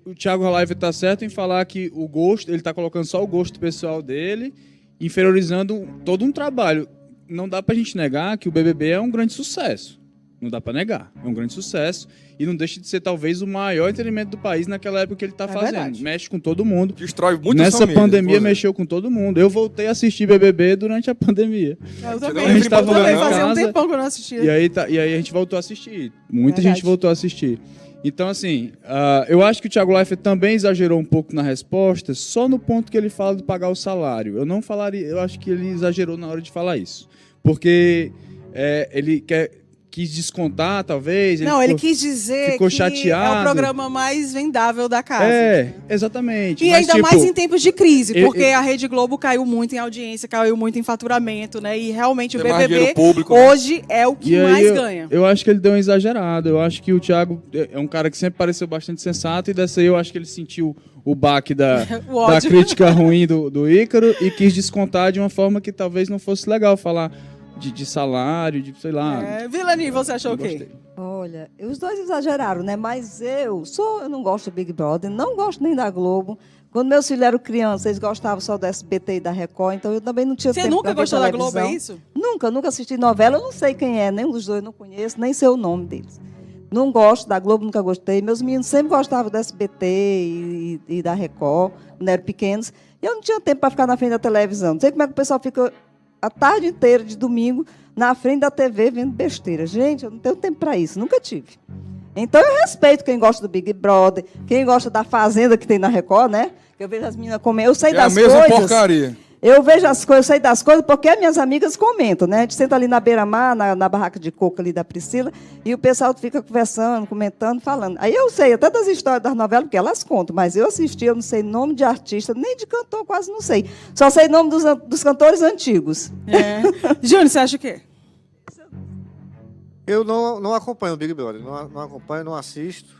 Speaker 3: o Thiago Leifert tá certo em falar que o gosto, ele tá colocando só o gosto pessoal dele, inferiorizando todo um trabalho. Não dá pra gente negar que o BBB é um grande sucesso. Não dá pra negar. É um grande sucesso. E não deixa de ser, talvez, o maior entretenimento do país naquela época que ele tá fazendo.
Speaker 1: verdade.
Speaker 3: Mexe com todo mundo.
Speaker 2: Destrói muitas
Speaker 3: Nessa
Speaker 2: famílias,
Speaker 3: pandemia
Speaker 2: inclusive.
Speaker 3: mexeu com todo mundo. Eu voltei a assistir BBB durante a pandemia.
Speaker 1: Eu
Speaker 2: Você
Speaker 1: também.
Speaker 2: não
Speaker 3: A gente tava
Speaker 1: Eu também
Speaker 3: lá em
Speaker 1: fazia um
Speaker 3: casa,
Speaker 1: tempão que eu não assistia.
Speaker 3: E aí a gente voltou a assistir. Muita
Speaker 1: Verdade.
Speaker 3: gente voltou a assistir. Então, assim, eu acho que o Thiago Leifert também exagerou um pouco na resposta, só no ponto que ele fala de pagar o salário. Eu não falaria, eu acho que ele exagerou na hora de falar isso. Porque ele quis descontar, talvez.
Speaker 1: Ele quis dizer
Speaker 3: ficou
Speaker 1: que
Speaker 3: chateado.
Speaker 1: é o programa mais vendável da casa.
Speaker 3: Exatamente.
Speaker 1: E
Speaker 3: Mas,
Speaker 1: ainda
Speaker 3: tipo,
Speaker 1: mais em tempos de crise,
Speaker 3: ele-
Speaker 1: porque a Rede Globo caiu muito em audiência, caiu muito em faturamento, né? E realmente o
Speaker 2: Tem mais
Speaker 1: BBB
Speaker 2: dinheiro público, né?
Speaker 1: hoje é o que
Speaker 3: E aí
Speaker 1: mais ganha.
Speaker 3: Eu acho que ele deu uma exagerada. Eu acho que o Thiago é um cara que sempre pareceu bastante sensato, e dessa aí eu acho que ele sentiu o baque da
Speaker 1: O ódio.
Speaker 3: crítica ruim do Ícaro e quis descontar de uma forma que talvez não fosse legal falar de salário, de sei lá.
Speaker 1: Vilani, você achou o
Speaker 3: Não
Speaker 1: quê?
Speaker 3: gostei.
Speaker 6: Olha, os dois exageraram, né? Mas eu não gosto do Big Brother, não gosto nem da Globo. Quando meus filhos eram crianças, eles gostavam só do SBT e da Record, então eu também não tinha
Speaker 1: Você
Speaker 6: tempo
Speaker 1: nunca
Speaker 6: pra ver
Speaker 1: gostou da Globo,
Speaker 6: televisão.
Speaker 1: é isso?
Speaker 6: Nunca assisti novela, eu não sei quem é, nenhum dos dois não conheço, nem sei o nome deles. Não gosto da Globo, nunca gostei. Meus meninos sempre gostavam da SBT e da Record, quando eram pequenos. E eu não tinha tempo para ficar na frente da televisão. Não sei como é que o pessoal fica a tarde inteira de domingo na frente da TV vendo besteira. Gente, eu não tenho tempo para isso, nunca tive. Então eu respeito quem gosta do Big Brother, quem gosta da Fazenda que tem na Record, né? Eu vejo as meninas comendo, eu sei das coisas.
Speaker 2: É a mesma porcaria.
Speaker 6: Eu vejo as coisas, eu sei das coisas, porque as minhas amigas comentam, né? A gente senta ali na beira-mar, na barraca de coco ali da Priscila, e o pessoal fica conversando, comentando, falando. Aí eu sei até das histórias das novelas, porque elas contam, mas eu assisti, eu não sei nome de artista, nem de cantor, quase não sei. Só sei nome dos cantores antigos.
Speaker 1: É. Júnior, você acha o quê?
Speaker 5: Eu não acompanho o Big Brother, não acompanho, não assisto.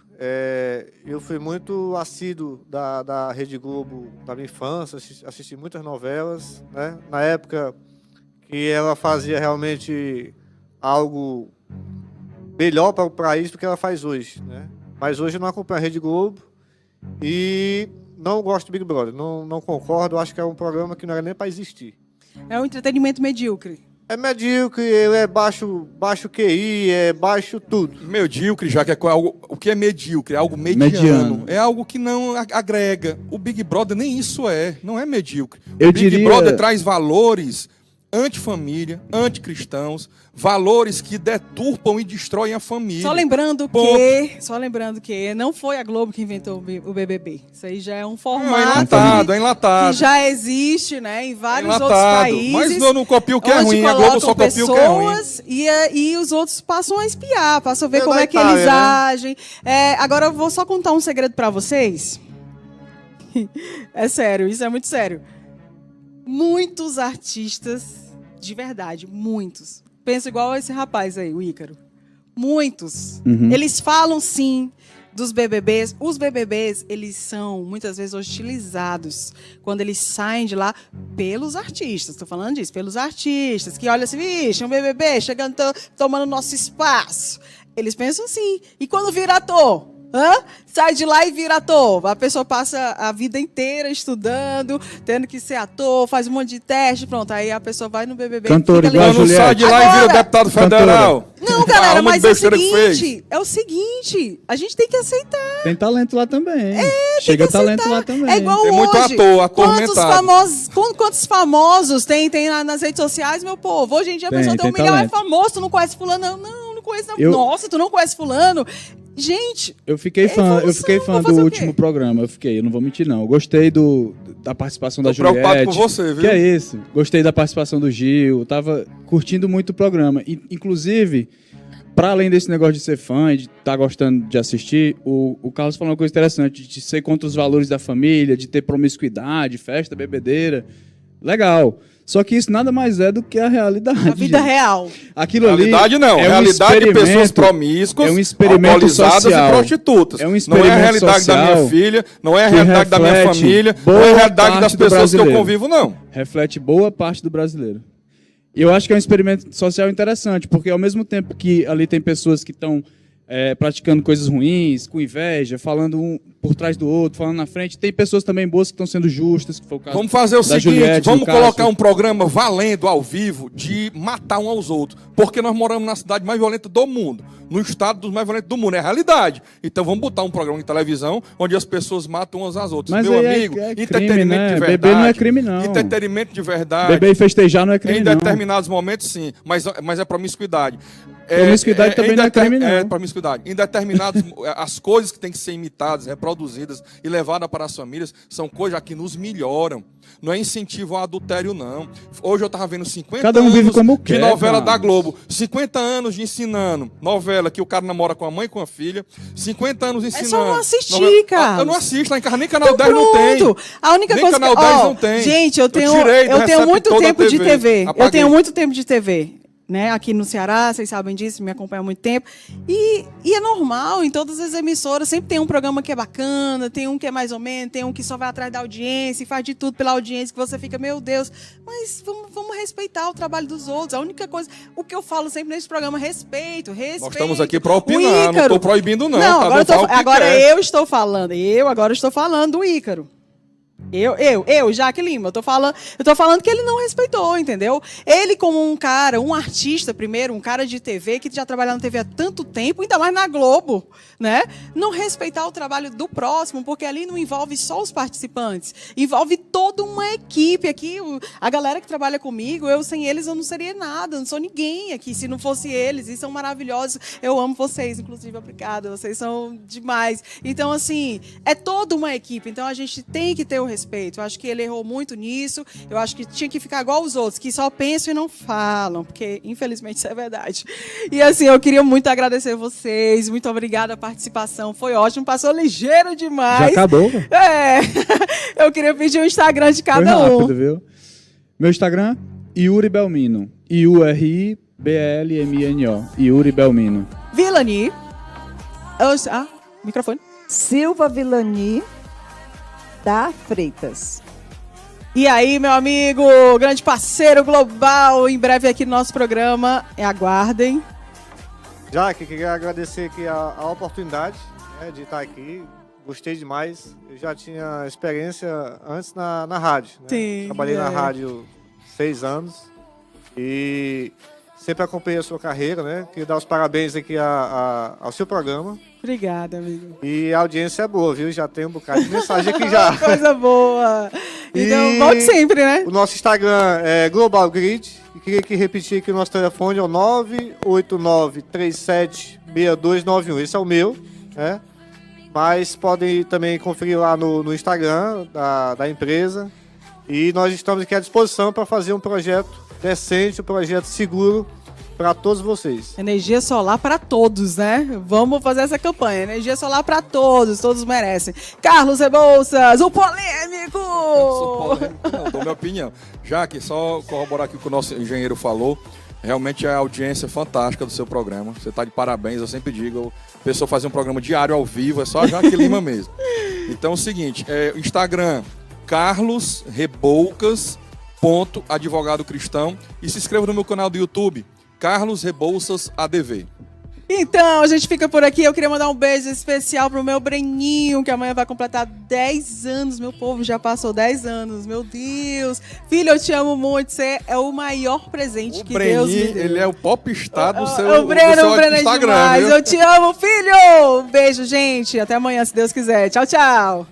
Speaker 5: Eu fui muito assíduo da Rede Globo na minha infância, assisti muitas novelas, né? Na época que ela fazia realmente algo melhor para o país do que ela faz hoje, né? Mas hoje eu não acompanho a Rede Globo e não gosto do Big Brother, não concordo, acho que é um programa que não era nem para existir.
Speaker 1: É um entretenimento medíocre.
Speaker 5: É medíocre, ele é baixo QI, é baixo tudo.
Speaker 2: Medíocre, já que é algo. O que é medíocre? É algo mediano. É algo que não agrega. O Big Brother nem isso é. Não é medíocre. O Big Brother traz valores antifamília, anticristãos, valores que deturpam e destroem a família.
Speaker 1: Só lembrando que não foi a Globo que inventou o BBB. Isso aí já é um formato
Speaker 2: é enlatado.
Speaker 1: que já existe, né, em vários outros países.
Speaker 2: Mas eu não copio o que é ruim, a Globo só copia o que é ruim.
Speaker 1: E os outros passam a espiar, passam a ver como é que eles agem. Agora eu vou só contar um segredo para vocês. É sério, isso é muito sério. Muitos artistas, de verdade, muitos, pensam igual esse rapaz aí, o Ícaro. Muitos. Eles falam, sim, dos BBBs. Os BBBs, eles são, muitas vezes, hostilizados quando eles saem de lá pelos artistas. Estou falando disso, pelos artistas, que olham assim, vixe, um BBB chegando, tomando nosso espaço. Eles pensam assim. E quando vira ator? Sai de lá e vira ator. A pessoa passa a vida inteira estudando, tendo que ser ator, faz um monte de teste, pronto. Aí a pessoa vai no BBB
Speaker 3: cantor,
Speaker 1: e fica
Speaker 2: não sai de lá e vira deputado federal.
Speaker 1: Não, galera, mas é o seguinte, a gente tem que aceitar.
Speaker 3: Tem talento lá também. Chega talento lá também.
Speaker 1: É igual
Speaker 2: tem
Speaker 1: hoje.
Speaker 2: Muito atormentado.
Speaker 1: Quantos famosos tem nas redes sociais, meu povo? Hoje em dia a pessoa tem 1 milhão, é famoso, tu não conhece fulano? Não conheço. Nossa, tu não conhece fulano? Gente,
Speaker 3: eu fiquei fã do último programa, eu não vou mentir não. Eu gostei da participação da Juliette.
Speaker 2: Preocupado com você, viu?
Speaker 3: Que é isso? Gostei da participação do Gil, tava curtindo muito o programa. Inclusive, para além desse negócio de ser fã e de estar gostando de assistir, o Carlos falou uma coisa interessante, de ser contra os valores da família, de ter promiscuidade, festa, bebedeira. Legal. Só que isso nada mais é do que a realidade.
Speaker 1: A vida real.
Speaker 3: Aquilo
Speaker 2: realidade
Speaker 3: ali
Speaker 2: não.
Speaker 3: É
Speaker 2: realidade de pessoas promíscuas, alcoolizadas e prostitutas. Não é a realidade da minha filha, não é a realidade da minha família, não é a realidade das pessoas que eu convivo, não.
Speaker 3: Reflete boa parte do brasileiro. E eu acho que é um experimento social interessante, porque ao mesmo tempo que ali tem pessoas que estão praticando coisas ruins, com inveja, falando um por trás do outro, falando na frente. Tem pessoas também boas que estão sendo justas, que foi o caso.
Speaker 2: Vamos fazer o seguinte, Juliette, vamos colocar um programa valendo ao vivo de matar um aos outros, porque nós moramos na cidade mais violenta do mundo, no estado dos mais violentos do mundo, é a realidade. Então vamos botar um programa de televisão onde as pessoas matam umas às outras.
Speaker 3: Mas
Speaker 2: meu amigo, entretenimento, né?
Speaker 3: De verdade. Beber não é crime, não.
Speaker 2: Entretenimento de verdade.
Speaker 3: Beber e festejar não é crime, não.
Speaker 2: Em determinados momentos, sim, mas é promiscuidade.
Speaker 3: Promiscuidade também não é crime, não.
Speaker 2: Promiscuidade. Em determinados... as coisas que têm que ser imitadas, reproduzidas e levadas para as famílias são coisas que nos melhoram. Não é incentivo ao adultério, não. Hoje eu estava vendo 50
Speaker 3: Cada um
Speaker 2: anos
Speaker 3: vive como
Speaker 2: de
Speaker 3: quer,
Speaker 2: novela
Speaker 3: cara.
Speaker 2: da Globo. 50 anos de ensinando. Novela que o cara namora com a mãe e com a filha. 50 anos ensinando.
Speaker 1: É só não assistir, cara.
Speaker 2: Eu não assisto lá em casa. Nem Canal 10 não tem.
Speaker 1: A única
Speaker 2: nem
Speaker 1: coisa
Speaker 2: Canal 10 não tem.
Speaker 1: Gente, eu tenho muito tempo de TV. Eu tenho muito tempo de TV. Né, aqui no Ceará, vocês sabem disso, me acompanham há muito tempo. E é normal, em todas as emissoras, sempre tem um programa que é bacana, tem um que é mais ou menos, tem um que só vai atrás da audiência e faz de tudo pela audiência, que você fica, meu Deus, mas vamos respeitar o trabalho dos outros. A única coisa, o que eu falo sempre nesse programa, respeito.
Speaker 2: Nós estamos aqui para opinar, não estou proibindo não.
Speaker 1: Não, agora eu estou falando do Ícaro. Jaque Lima, eu tô falando que ele não respeitou, entendeu? Ele como um cara, um artista primeiro, um cara de TV, que já trabalha na TV há tanto tempo, ainda mais na Globo, né? Não respeitar o trabalho do próximo, porque ali não envolve só os participantes, envolve toda uma equipe aqui, a galera que trabalha comigo, sem eles eu não seria nada, eu não sou ninguém aqui, se não fosse eles, e são maravilhosos, eu amo vocês, inclusive, obrigada, vocês são demais. Então, assim, é toda uma equipe, então a gente tem que ter o respeito. Eu acho que ele errou muito nisso. Eu acho que tinha que ficar igual os outros, que só pensam e não falam, porque infelizmente isso é verdade. E assim, eu queria muito agradecer vocês. Muito obrigada a participação. Foi ótimo, passou ligeiro demais.
Speaker 3: Já acabou?
Speaker 1: É. Eu queria pedir o Instagram de cada
Speaker 3: Foi
Speaker 1: um.
Speaker 3: rápido, viu? Meu Instagram, Yuri Belmino. IURIBLMINO. Yuri Belmino.
Speaker 1: Vilani. Microfone.
Speaker 6: Silva Vilani da Freitas.
Speaker 1: E aí, meu amigo, grande parceiro global, em breve aqui no nosso programa. Aguardem.
Speaker 5: Jaque, queria agradecer aqui a oportunidade, né, de estar aqui. Gostei demais. Eu já tinha experiência antes na rádio. Né?
Speaker 1: Sim,
Speaker 5: Trabalhei na rádio 6 anos e sempre acompanhei a sua carreira, né? Queria dar os parabéns aqui ao seu programa.
Speaker 1: Obrigada, amigo.
Speaker 5: E a audiência é boa, viu? Já tem um bocado de mensagem aqui já.
Speaker 1: Coisa boa. Então,
Speaker 5: E
Speaker 1: volte sempre, né?
Speaker 5: O nosso Instagram é Global Grid. E queria que repetir que o nosso telefone é o 989376291. Esse é o meu, né? Mas podem também conferir lá no Instagram da empresa. E nós estamos aqui à disposição para fazer um projeto decente, um projeto seguro para todos vocês.
Speaker 1: Energia solar para todos, né? Vamos fazer essa campanha. Energia solar para todos merecem. Carlos Rebouças, o polêmico!
Speaker 2: Eu sou polêmico, não, dou minha opinião. Jaque, só corroborar aqui o que o nosso engenheiro falou, realmente a audiência é fantástica do seu programa. Você está de parabéns, eu sempre digo. A pessoa fazer um programa diário ao vivo, é só a Jaque Lima mesmo. Então é o seguinte, Instagram, Carlos Reboucas, advogado cristão, e se inscreva no meu canal do YouTube, Carlos Rebouças ADV.
Speaker 1: Então, a gente fica por aqui. Eu queria mandar um beijo especial pro meu Breninho, que amanhã vai completar 10 anos. Meu povo, já passou 10 anos. Meu Deus. Filho, eu te amo muito. Você é o maior presente que Deus me deu.
Speaker 2: Ele é o popstar do seu,
Speaker 1: o Breno é
Speaker 2: Instagram,
Speaker 1: demais.
Speaker 2: viu?
Speaker 1: Eu te amo, filho. Beijo, gente. Até amanhã, se Deus quiser. Tchau, tchau.